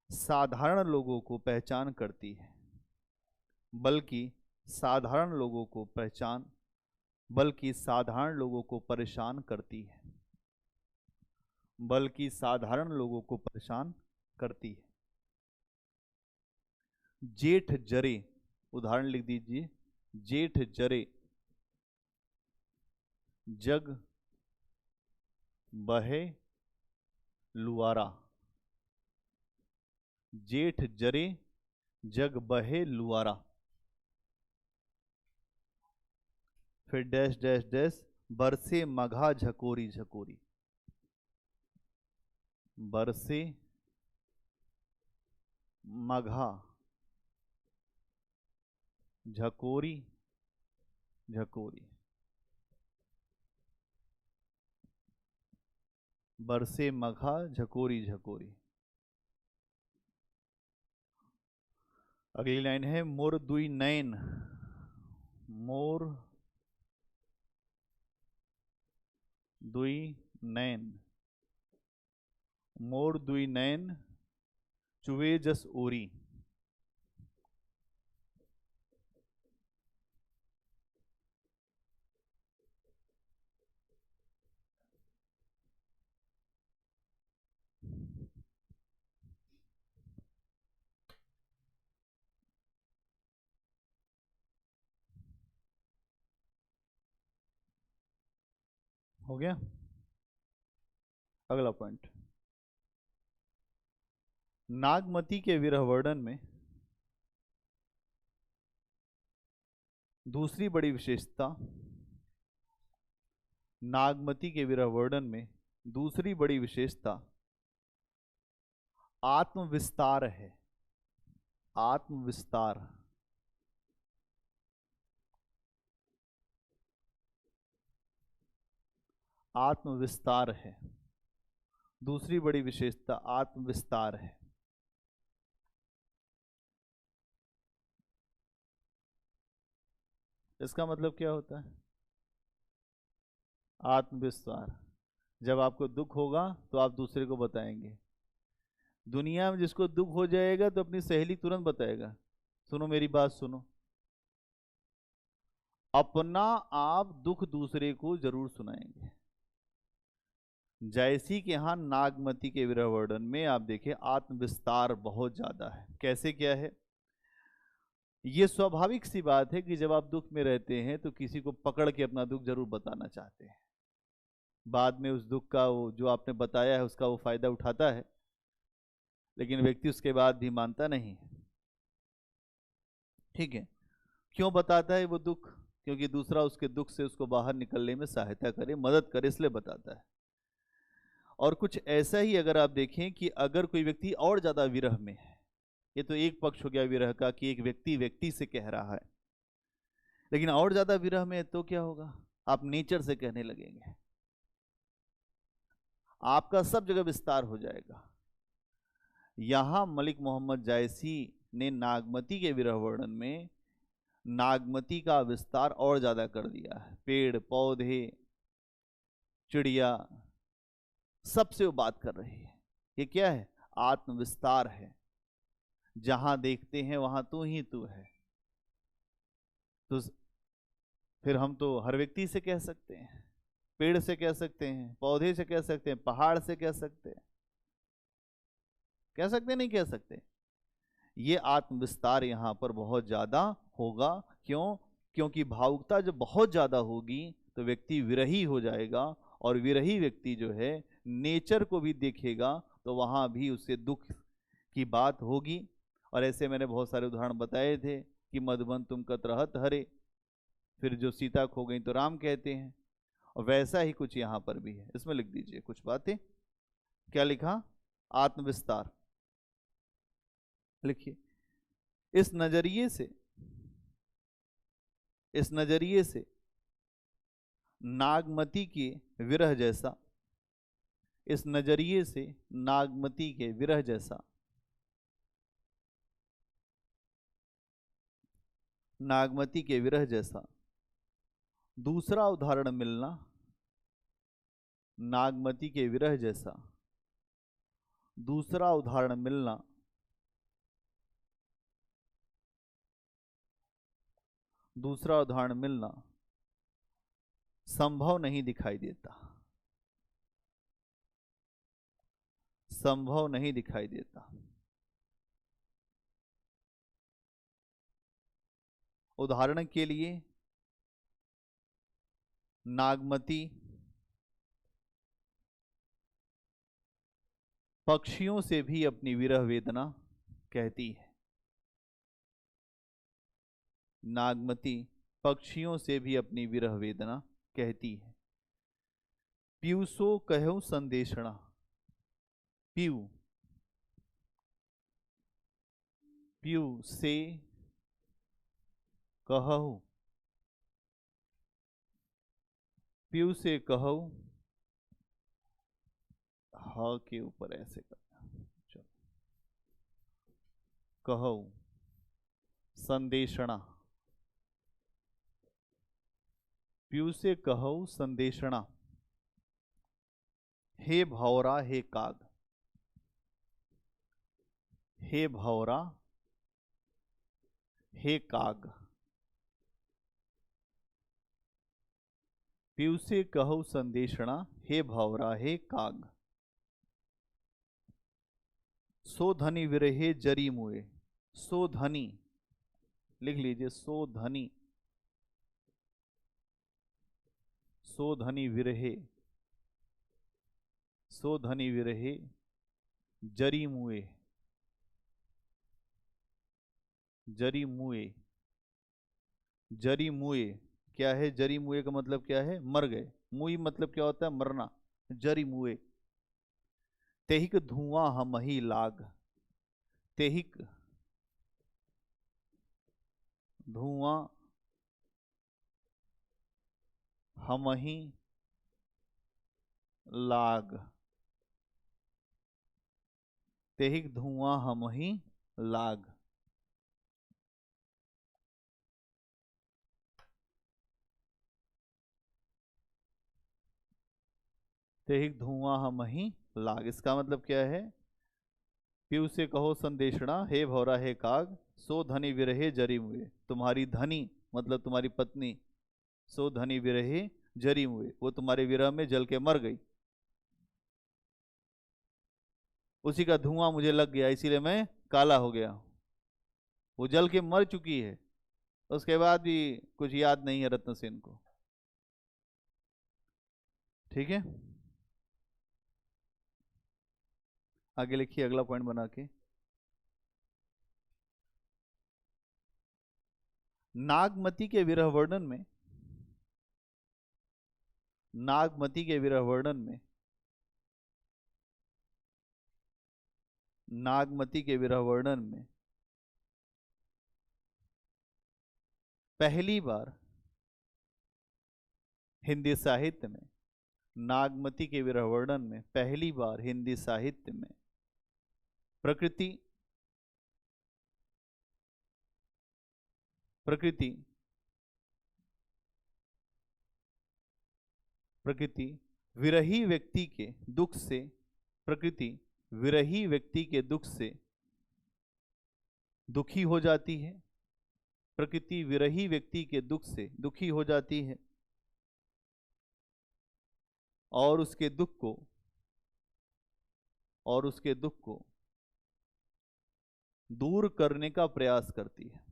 साधारण लोगों को पहचान करती है, बल्कि साधारण लोगों को पहचान बल्कि साधारण लोगों को परेशान करती है, बल्कि साधारण लोगों को परेशान करती है। जेठ जरे, उदाहरण लिख दीजिए, जेठ जरे जग बहे लुआरा। जेठ जरे जग बहे लुआरा। फिर डैश डैश डैश, बरसे मघा झकोरी झकोरी। बरसे मघा झकोरी झकोरी। बरसे मघा झकोरी झकोरी। अगली लाइन है, मोर दुई नैन, मोर दुई नैन, मोर दुई नैन चुवे जस ओरी। हो गया। अगला पॉइंट, नागमती के विरह वर्णन में दूसरी बड़ी विशेषता, नागमती के विरह वर्णन में दूसरी बड़ी विशेषता आत्मविस्तार है। आत्मविस्तार। आत्मविस्तार है। दूसरी बड़ी विशेषता आत्मविस्तार है। इसका मतलब क्या होता है? आत्मविस्तार। जब आपको दुख होगा तो आप दूसरे को बताएंगे। दुनिया में जिसको दुख हो जाएगा तो अपनी सहेली तुरंत बताएगा, सुनो मेरी बात सुनो। अपना आप दुख दूसरे को जरूर सुनाएंगे। जैसी के यहां नागमती के विरह वर्णन में आप देखिए आत्मविस्तार बहुत ज्यादा है। कैसे, क्या है? ये स्वाभाविक सी बात है कि जब आप दुख में रहते हैं तो किसी को पकड़ के अपना दुख जरूर बताना चाहते हैं। बाद में उस दुख का वो जो आपने बताया है उसका वो फायदा उठाता है, लेकिन व्यक्ति उसके बाद भी मानता नहीं। ठीक है, क्यों बताता है वो दुख? क्योंकि दूसरा उसके दुख से उसको बाहर निकलने में सहायता करे, मदद करे, इसलिए बताता है। और कुछ ऐसा ही अगर आप देखें कि अगर कोई व्यक्ति और ज्यादा विरह में है, ये तो एक पक्ष हो गया विरह का कि एक व्यक्ति व्यक्ति से कह रहा है, लेकिन और ज्यादा विरह में है तो क्या होगा? आप नेचर से कहने लगेंगे, आपका सब जगह विस्तार हो जाएगा। यहां मलिक मोहम्मद जायसी ने नागमती के विरह वर्णन में नागमती का विस्तार और ज्यादा कर दिया है। पेड़ पौधे चिड़िया सबसे वो बात कर रही है। ये क्या है? आत्मविस्तार है। जहां देखते हैं वहां तू ही तू है। तो फिर हम तो हर व्यक्ति से कह सकते हैं, पेड़ से कह सकते हैं, पौधे से कह सकते हैं, पहाड़ से कह सकते हैं, कह सकते नहीं कह सकते? ये आत्मविस्तार यहां पर बहुत ज्यादा होगा। क्यों? क्योंकि भावुकता जब बहुत ज्यादा होगी तो व्यक्ति विरही हो जाएगा, और विरही व्यक्ति जो है नेचर को भी देखेगा तो वहां भी उससे दुख की बात होगी। और ऐसे मैंने बहुत सारे उदाहरण बताए थे कि मधुबन तुम कत रहत हरे, फिर जो सीता खो गई तो राम कहते हैं। और वैसा ही कुछ यहां पर भी है, इसमें लिख दीजिए कुछ बातें। क्या लिखा? आत्मविस्तार लिखिए। इस नजरिए से, इस नजरिए से नागमती के विरह जैसा, इस नजरिए से नागमती के विरह जैसा, नागमती के विरह जैसा दूसरा उदाहरण मिलना, नागमती के विरह जैसा दूसरा उदाहरण मिलना दूसरा उदाहरण मिलना संभव नहीं दिखाई देता, संभव नहीं दिखाई देता। उदाहरण के लिए नागमती पक्षियों से भी अपनी विरह वेदना कहती है, नागमती पक्षियों से भी अपनी विरह वेदना कहती है। पीयूषो कहूं संदेशणा, पीयू, पीयू से कहूं, पीयू से कहूं, ह के ऊपर ऐसे करना, चलो, कहूं संदेशणा, पीयू से कहूं संदेशणा, हे भौरा हे काग, हे भौरा हे काग, पीयू से कहूं संदेशणा, हे भौरा हे काग। सो धनी विरहे जरी मुए, सो धनी लिख लीजिए, सो धनी, सो धनी विरहे, सो धनी विरहे जरी मुए, जरी मुए, जरी मुए क्या है? जरी मुए का मतलब क्या है? मर गए। मुई मतलब क्या होता है? मरना। जरी मुए। तेहिक धुआं हम ही लाग, तेहिक धुआं हम ही लाग, तेहिक धुआं हम ही लाग। तेहिक धुआं हम ही लाग, इसका मतलब क्या है? पीयू से कहो संदेशणा, हे भौरा हे काग, सो धनी विरहे जरी मुए। तुम्हारी धनी मतलब तुम्हारी पत्नी, सो धनी विरहे जरी मुए, वो तुम्हारे विरह में जल के मर गई। उसी का धुआं मुझे लग गया, इसीलिए मैं काला हो गया। वो जल के मर चुकी है, उसके बाद भी कुछ याद नहीं है रत्न सेन को। ठीक है, आगे लिखिए अगला पॉइंट बना के। नागमती के विरह वर्णन में, नागमती के विरह वर्णन में, नागमती के विरह वर्णन में पहली बार हिंदी साहित्य में, नागमती के विरह वर्णन में पहली बार हिंदी साहित्य में प्रकृति, प्रकृति, प्रकृति विरही व्यक्ति के दुख से, प्रकृति विरही व्यक्ति के दुख से दुखी हो जाती है, प्रकृति विरही व्यक्ति के दुख से दुखी हो जाती है और उसके दुख को, और उसके दुख को दूर करने का प्रयास करती है,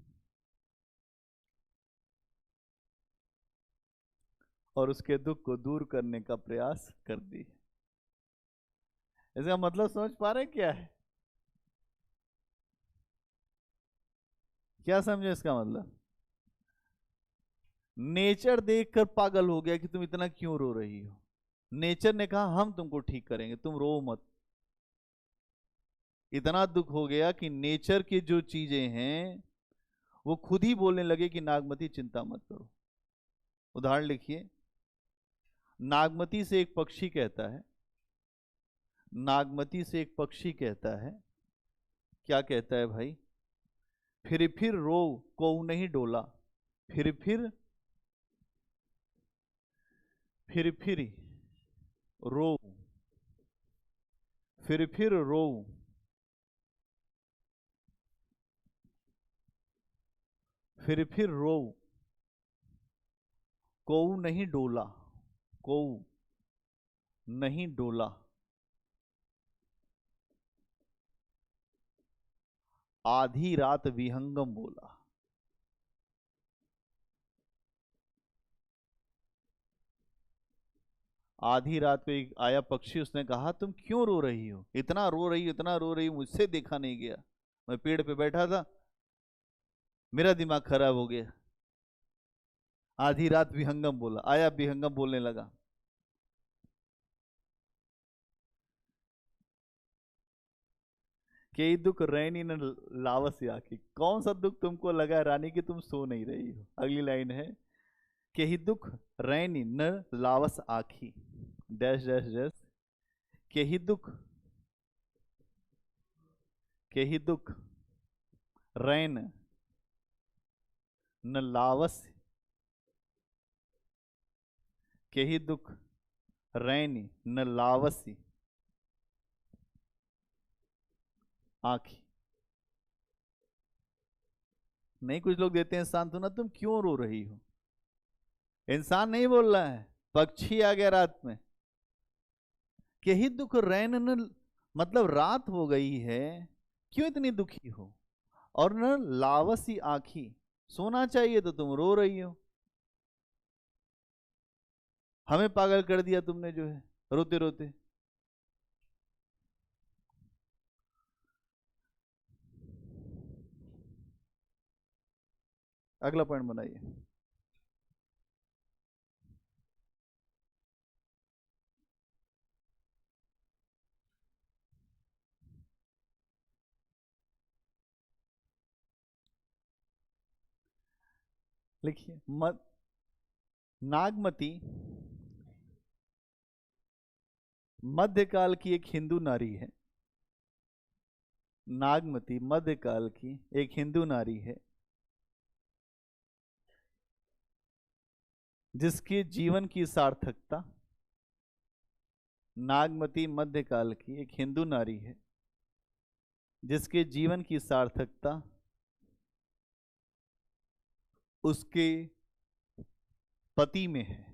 और उसके दुख को दूर करने का प्रयास करती है। इसका मतलब समझ पा रहे क्या है? क्या समझे इसका मतलब? नेचर देखकर पागल हो गया कि तुम इतना क्यों रो रही हो। नेचर ने कहा हम तुमको ठीक करेंगे, तुम रो मत। इतना दुख हो गया कि नेचर की जो चीजें हैं वो खुद ही बोलने लगे कि नागमती चिंता मत करो। उदाहरण लिखिए, नागमती से एक पक्षी कहता है, नागमती से एक पक्षी कहता है, क्या कहता है भाई? फिर रो को नहीं डोला, फिर फिर रो, फिर रो, फिर रो को नहीं डोला, को नहीं डोला, आधी रात विहंगम बोला। आधी रात को एक आया पक्षी, उसने कहा तुम क्यों रो रही हो, इतना रो रही हो, इतना रो रही हो, मुझसे देखा नहीं गया। मैं पेड़ पे बैठा था, मेरा दिमाग खराब हो गया। आधी रात विहंगम बोला, आया विहंगम बोलने लगा। कई दुख रैनी न लावस आखी। कौन सा दुख तुमको लगा है रानी कि तुम सो नहीं रही हो? अगली लाइन है, कही दुख रैनी न लावस आखी, डैश डैश डैश, कही दुख, कही दुख रैन न लावस, कही दुख रैनी न लावसी आखी। नहीं, कुछ लोग देते हैं सांत्वना, तुम क्यों रो रही हो। इंसान नहीं बोल रहा है, पक्षी आ गया रात में। यही दुख रैन न, मतलब रात हो गई है, क्यों इतनी दुखी हो। और न लावसी आखी, सोना चाहिए तो तुम रो रही हो। हमें पागल कर दिया तुमने जो है, रोते रोते। अगला पॉइंट बनाइए। लिखिए, नागमती मध्यकाल की एक हिंदू नारी है। नागमती मध्यकाल की एक हिंदू नारी है, जिसके जीवन की सार्थकता, नागमती मध्यकाल की एक हिंदू नारी है जिसके जीवन की सार्थकता उसके पति में है,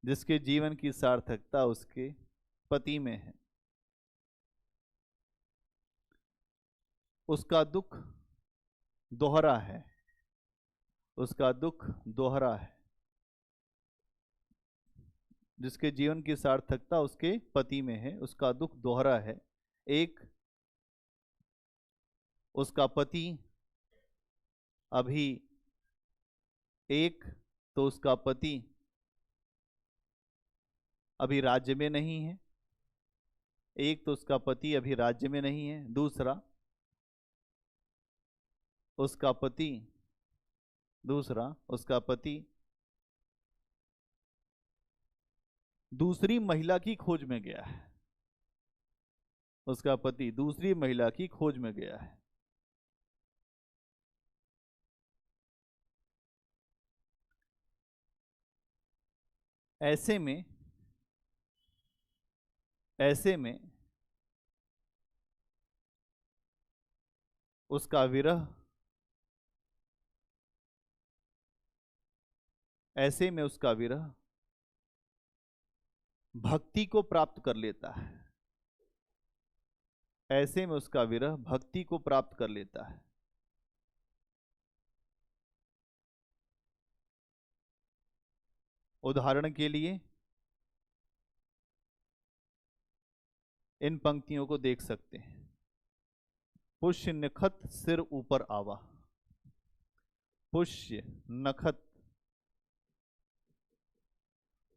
जिसके जीवन की सार्थकता उसके पति में है। उसका दुख दोहरा है, उसका दुख दोहरा है। जिसके जीवन की सार्थकता उसके पति में है, उसका दुख दोहरा है। एक, उसका पति अभी, एक तो उसका पति अभी राज्य में नहीं है, एक तो उसका पति अभी राज्य में नहीं है। दूसरा, उसका पति, दूसरा उसका पति दूसरी महिला की खोज में गया है। उसका पति दूसरी महिला की खोज में गया है। ऐसे में, ऐसे में उसका विरह, ऐसे में उसका विरह भक्ति को प्राप्त कर लेता है। ऐसे में उसका विरह भक्ति को प्राप्त कर लेता है। उदाहरण के लिए इन पंक्तियों को देख सकते हैं। पुष्य निखत सिर ऊपर आवा, पुष्य नखत,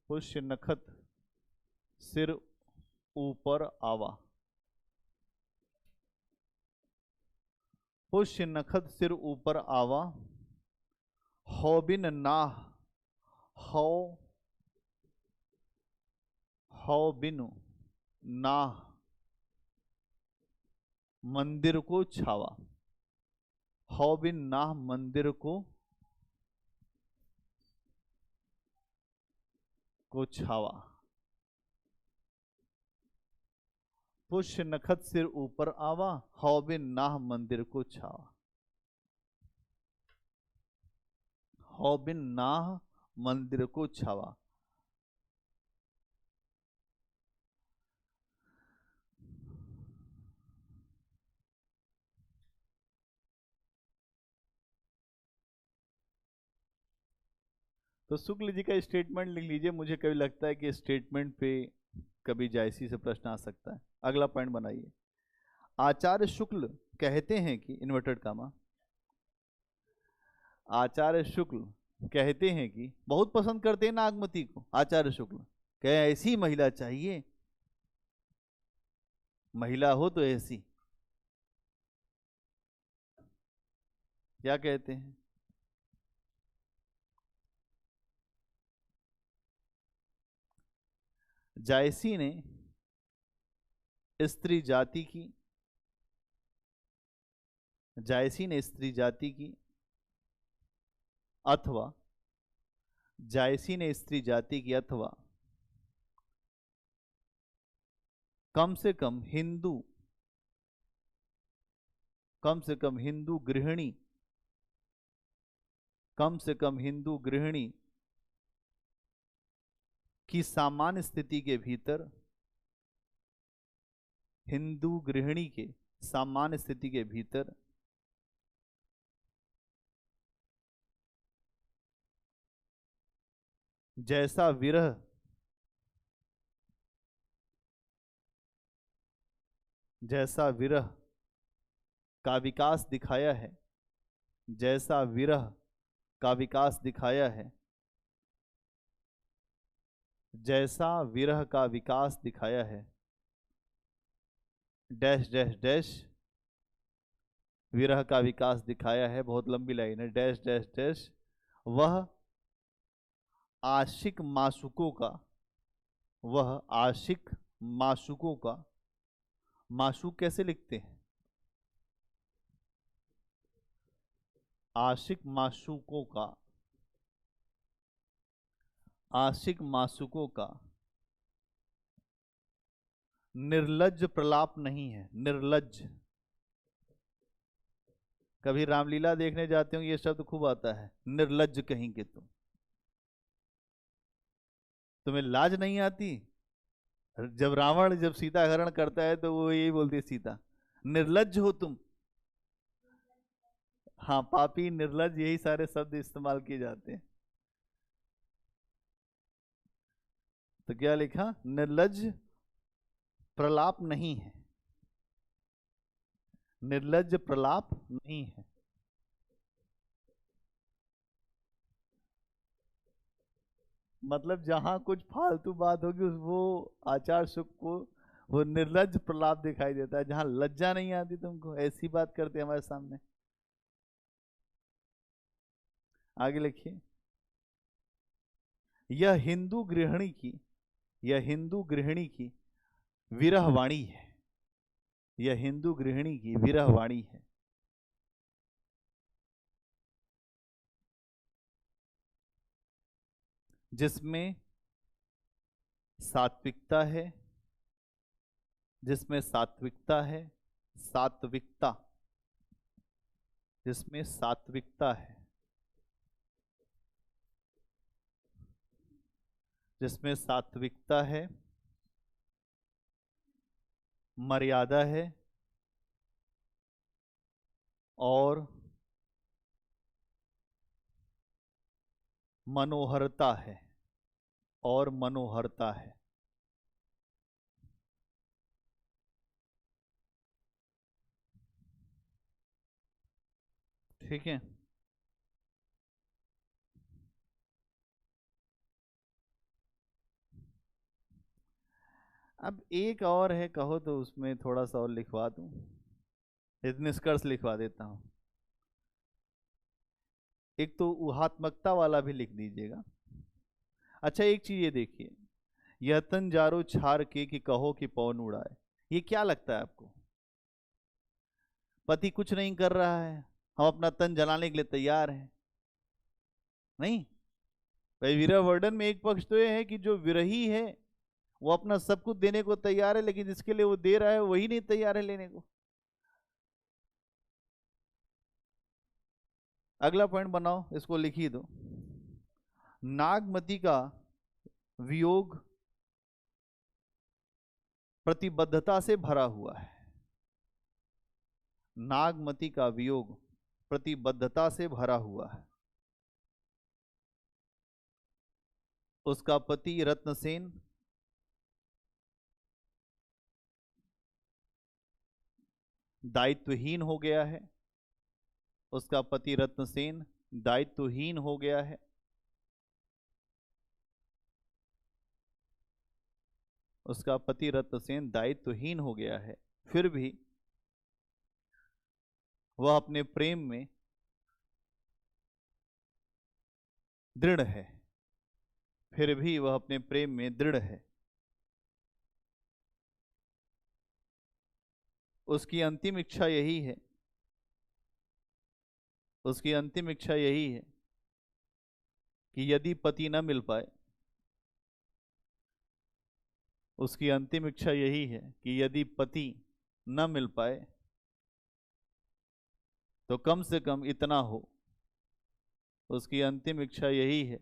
पुष्य नखत सिर ऊपर आवा, पुष्य नखत सिर ऊपर आवा, हौ बिन नाह, हौ, हौ बिनु नाह मंदिर को छावा, हौ बिन नाह मंदिर को छावा, पुष्य नखत सिर ऊपर आवा, हौ बिन नाह मंदिर को छावा, हौ बिन नाह मंदिर को छावा। तो शुक्ल जी का स्टेटमेंट लिख लीजिए। मुझे कभी लगता है कि स्टेटमेंट पे कभी जायसी से प्रश्न आ सकता है। अगला पॉइंट बनाइए। आचार्य शुक्ल कहते हैं कि, इन्वर्टेड कामा, आचार्य शुक्ल कहते हैं कि, बहुत पसंद करते हैं नागमती को आचार्य शुक्ल, कहे ऐसी महिला चाहिए, महिला हो तो ऐसी। क्या कहते हैं? जायसी ने स्त्री जाति की, जायसी ने स्त्री जाति की, अथवा जायसी ने स्त्री जाति की, अथवा कम से कम हिंदू, कम से कम हिंदू गृहिणी, कम से कम हिंदू गृहिणी की सामान्य स्थिति के भीतर, हिंदू गृहिणी के सामान्य स्थिति के भीतर जैसा विरह, जैसा विरह का विकास दिखाया है, जैसा विरह का विकास दिखाया है, जैसा विरह का विकास दिखाया है, डैश डैश डैश विरह का विकास दिखाया है, बहुत लंबी लाइन है, डैश डैश डैश वह आशिक माशूकों का, वह आशिक माशूकों का, माशूक कैसे लिखते हैं? आशिक माशूकों का, आशिक माशूकों का निर्लज्ज प्रलाप नहीं है। निर्लज्ज, कभी रामलीला देखने जाते हो ये शब्द खूब आता है, निर्लज्ज कहीं के तुम, तुम्हें लाज नहीं आती? जब रावण जब सीता हरण करता है तो वो यही बोलती है सीता, निर्लज्ज हो तुम। हाँ, पापी, निर्लज्ज, यही सारे शब्द इस्तेमाल किए जाते हैं। तो क्या लिखा? निर्लज्ज प्रलाप नहीं है, निर्लज्ज प्रलाप नहीं है। मतलब जहां कुछ फालतू बात होगी वो आचार सुख को वो निर्लज्ज प्रलाप दिखाई देता है। जहां लज्जा नहीं आती तुमको, ऐसी बात करते हैं हमारे सामने। आगे लिखिए। यह हिंदू गृहिणी की, यह हिंदू गृहिणी की विरहवाणी है, यह हिंदू गृहिणी की विरहवाणी है, जिसमें सात्विकता है, जिसमें सात्विकता है, सात्विकता, जिसमें सात्विकता है, जिसमें सात्विकता है, मर्यादा है और मनोहरता है, और मनोहरता है। ठीक है। अब एक और है, कहो तो उसमें थोड़ा सा और लिखवा दूं, एक निष्कर्ष लिखवा देता हूं। एक तो ऊहात्मकता वाला भी लिख दीजिएगा। अच्छा एक चीज ये देखिए, यह तन जारो छार के कि कहो कि पवन उड़ाए, ये क्या लगता है आपको? पति कुछ नहीं कर रहा है, हम अपना तन जलाने के लिए तैयार हैं। नहीं, भाई विरह वर्णन में एक पक्ष तो ये है कि जो विरही है वो अपना सब कुछ देने को तैयार है, लेकिन जिसके लिए वो दे रहा है वही नहीं तैयार है लेने को। अगला पॉइंट बनाओ, इसको लिख ही दो। नागमती का वियोग प्रतिबद्धता से भरा हुआ है। नागमती का वियोग प्रतिबद्धता से भरा हुआ है। उसका पति रत्नसेन दायित्वहीन हो गया है। उसका पति रत्नसेन दायित्वहीन हो गया है। उसका पति रत्नसेन दायित्वहीन हो गया है, फिर भी वह अपने प्रेम में दृढ़ है। फिर भी वह अपने प्रेम में दृढ़ है। उसकी अंतिम इच्छा यही है, उसकी अंतिम इच्छा यही है कि यदि पति न मिल पाए, उसकी अंतिम इच्छा यही है कि यदि पति न मिल पाए तो कम से कम इतना हो। उसकी अंतिम इच्छा यही है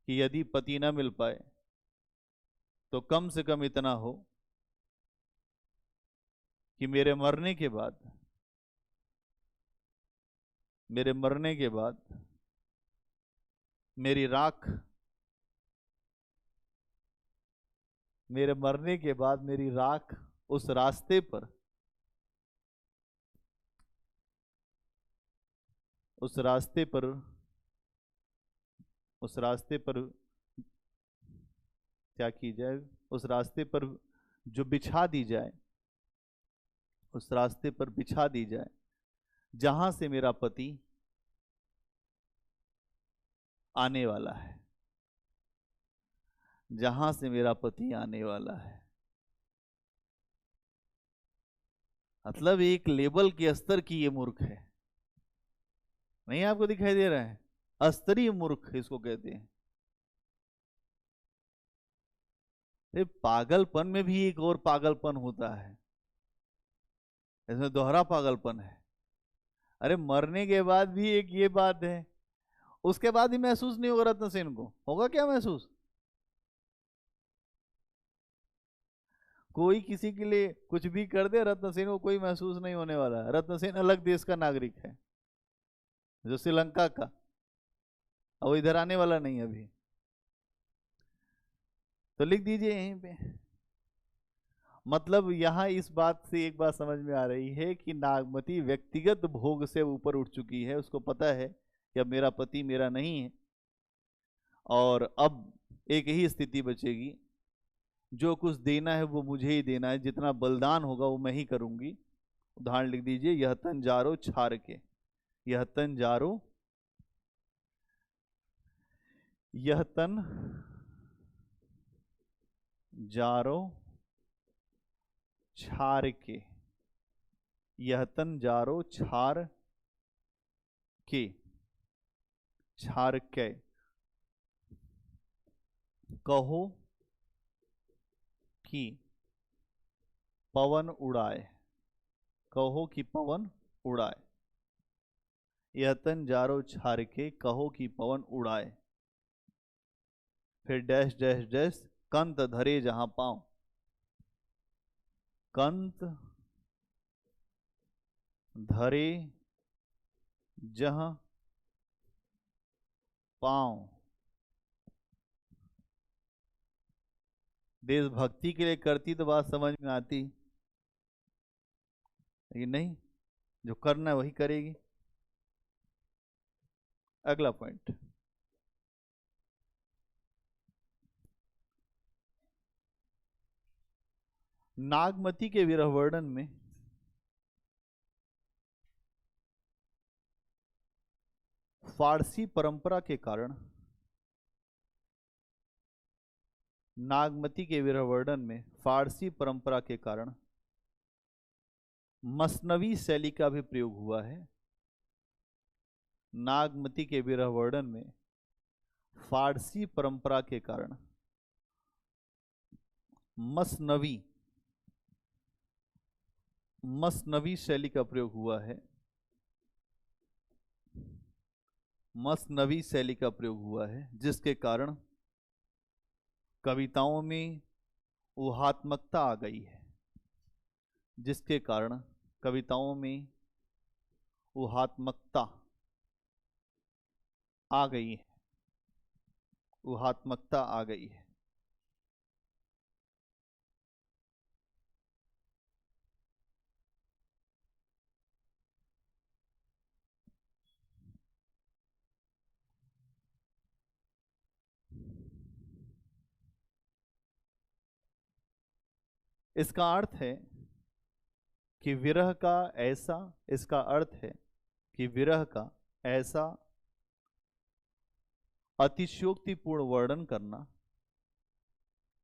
कि यदि पति न मिल पाए तो कम से कम इतना हो कि मेरे मरने के बाद, मेरे मरने के बाद मेरी राख, मेरे मरने के बाद मेरी राख उस रास्ते पर, उस रास्ते पर, उस रास्ते पर क्या की जाए, उस रास्ते पर जो बिछा दी जाए, उस रास्ते पर बिछा दी जाए जहां से मेरा पति आने वाला है, जहां से मेरा पति आने वाला है। मतलब एक लेवल के स्तर की ये मूर्ख है। नहीं आपको दिखाई दे रहा है? अस्तरीय मूर्ख इसको कहते हैं। पागलपन में भी एक और पागलपन होता है, इसमें दोहरा पागलपन है। अरे मरने के बाद भी एक ये बात है, उसके बाद ही महसूस नहीं होगा रत्नसेन को, होगा क्या महसूस? कोई किसी के लिए कुछ भी कर दे, रत्नसेन को कोई महसूस नहीं होने वाला। रत्नसेन अलग देश का नागरिक है, जो श्रीलंका का, और वो इधर आने वाला नहीं अभी। तो लिख दीजिए यहीं पे। मतलब यहां इस बात से एक बात समझ में आ रही है कि नागमती व्यक्तिगत भोग से ऊपर उठ चुकी है। उसको पता है कि अब मेरा पति मेरा नहीं है, और अब एक ही स्थिति बचेगी, जो कुछ देना है वो मुझे ही देना है, जितना बलिदान होगा वो मैं ही करूंगी। उदाहरण लिख दीजिए, यह तन जारो छार के, यह तन जारो, यह तन जारो छार के, यह तन जारो छार के, छार के कहो कि पवन उड़ाए, कहो कि पवन उड़ाए। यह तन जारो छार के कहो कि पवन उड़ाए, फिर डैश डैश डैश कंत धरे जहां पांव, कंत धरे जहां पांव। देशभक्ति के लिए करती तो बात समझ में आती, लेकिन नहीं, जो करना है वही करेगी। अगला पॉइंट, नागमती के विरह वर्णन में फारसी परंपरा के कारण, नागमती के विरह वर्णन में फारसी परंपरा के कारण मसनवी शैली का भी प्रयोग हुआ है। नागमती के विरह वर्णन में फारसी परंपरा के कारण मसनवी शैली का प्रयोग हुआ है। मसनवी शैली का प्रयोग हुआ है, जिसके कारण कविताओं में ऊहात्मकता आ गई है। जिसके कारण कविताओं में ऊहात्मकता आ गई है। ऊहात्मकता आ गई है। इसका अर्थ है कि विरह का ऐसा, इसका अर्थ है कि विरह का ऐसा अतिशयोक्तिपूर्ण वर्णन करना,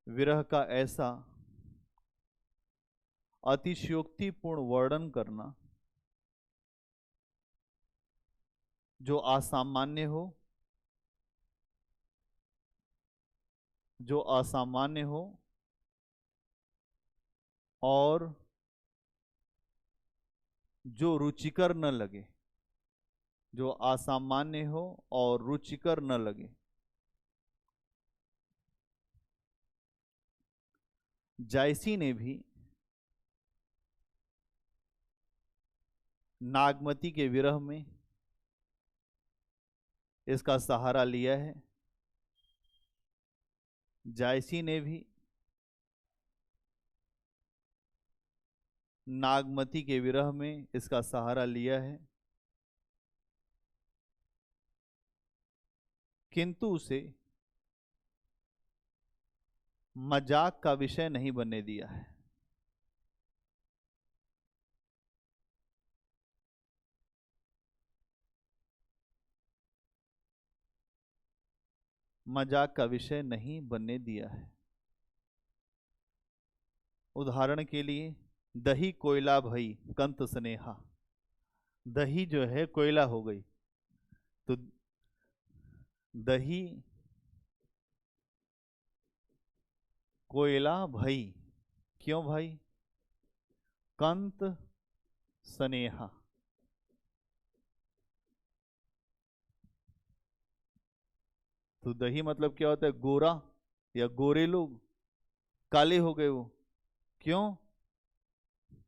विरह का ऐसा अतिशयोक्तिपूर्ण वर्णन करना जो असामान्य हो, जो असामान्य हो और जो रुचिकर न लगे, जो असामान्य हो और रुचिकर न लगे। जायसी ने भी नागमती के विरह में इसका सहारा लिया है। जायसी ने भी नागमती के विरह में इसका सहारा लिया है, किंतु उसे मजाक का विषय नहीं बनने दिया है। मजाक का विषय नहीं बनने दिया है। उदाहरण के लिए, दही कोयला भई कंत स्नेहा। दही जो है कोयला हो गई, तो दही कोयला भई, क्यों भाई? कंत स्नेहा। तो दही मतलब क्या होता है? गोरा या गोरे लोग, काले हो गए वो, क्यों?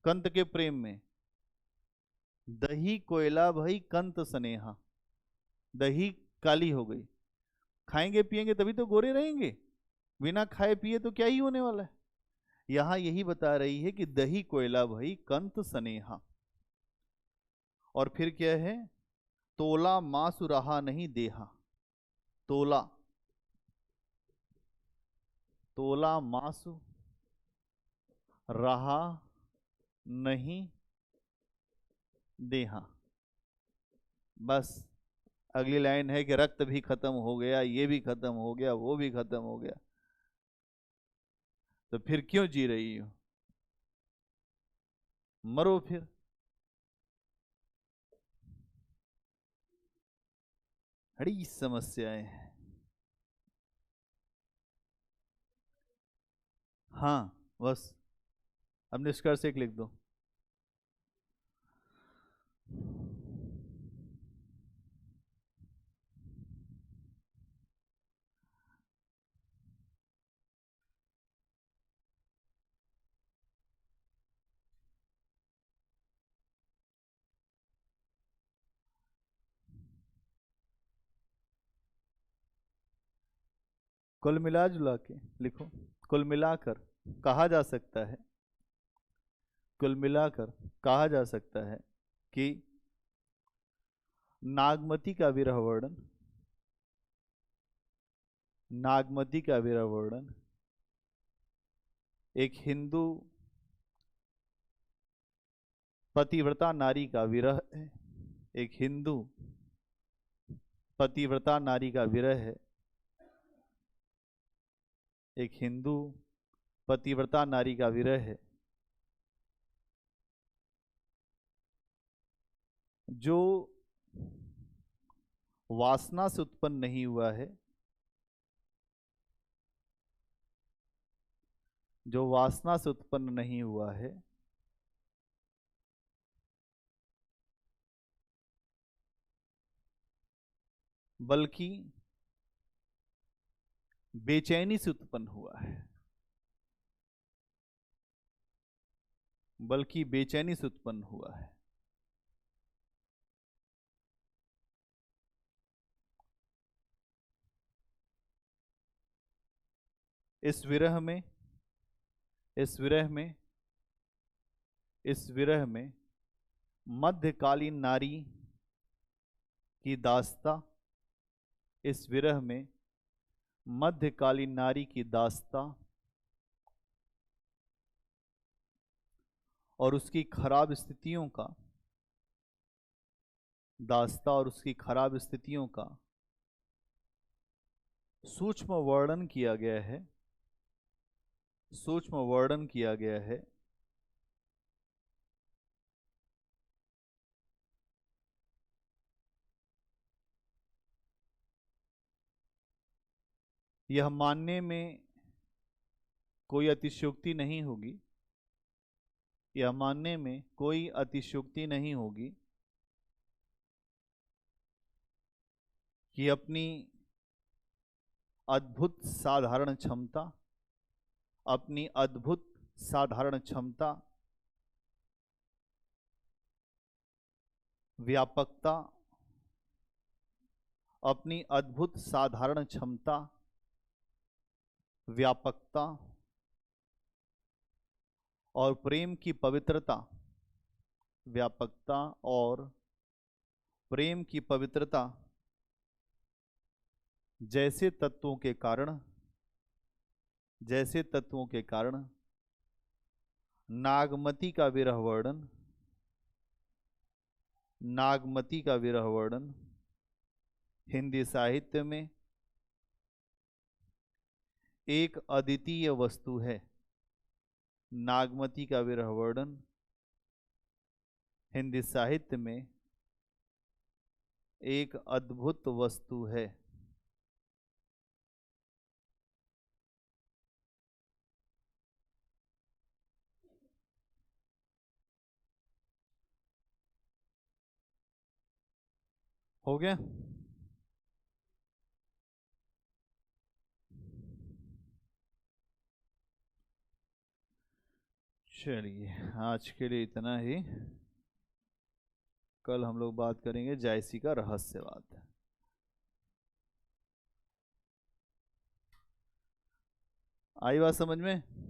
कंत के प्रेम में। दही कोयला भई कंत स्नेहा, दही काली हो गई। खाएंगे पिएंगे तभी तो गोरे रहेंगे, बिना खाए पिए तो क्या ही होने वाला है। यहां यही बता रही है कि दही कोयला भई कंत स्नेहा। और फिर क्या है? तोला मासु रहा नहीं देहा। तोला, तोला मासु रहा नहीं देहा। बस अगली लाइन है कि रक्त भी खत्म हो गया, ये भी खत्म हो गया, वो भी खत्म हो गया, तो फिर क्यों जी रही हो? मरो फिर। बड़ी समस्याएं हैं। हाँ, बस अब निष्कर्ष एक लिख दो। कुल मिला जुला के लिखो। कुल मिलाकर कहा जा सकता है, कुल मिलाकर कहा जा सकता है कि नागमती का विरह वर्णन, नागमती का विरह वर्णन एक हिंदू पतिव्रता नारी का विरह है। एक हिंदू पतिव्रता नारी का विरह है। एक हिंदू पतिव्रता नारी का विरह है, जो वासना से उत्पन्न नहीं हुआ है, जो वासना से उत्पन्न नहीं हुआ है, बल्कि बेचैनी से उत्पन्न हुआ है, बल्कि बेचैनी से उत्पन्न हुआ है। इस विरह में इस विरह में इस विरह में मध्यकालीन नारी की दास्ता, इस विरह में मध्यकालीन नारी की दास्ता और उसकी खराब स्थितियों का सूक्ष्म वर्णन किया गया है, सूक्ष्म वर्णन किया गया है। यह मानने में कोई अतिशयोक्ति नहीं होगी, यह मानने में कोई अतिशयोक्ति नहीं होगी कि अपनी अद्भुत साधारण क्षमता, अपनी अद्भुत साधारण क्षमता, व्यापकता, अपनी अद्भुत साधारण क्षमता, व्यापकता और प्रेम की पवित्रता, व्यापकता और प्रेम की पवित्रता जैसे तत्वों के कारण नागमती का विरह वर्णन हिंदी साहित्य में एक अद्वितीय वस्तु है। नागमती का विरह वर्णन हिंदी साहित्य में एक अद्भुत वस्तु है। हो गया? चलिए, आज के लिए इतना ही। कल हम लोग बात करेंगे जायसी का रहस्यवाद। आई बात समझ में?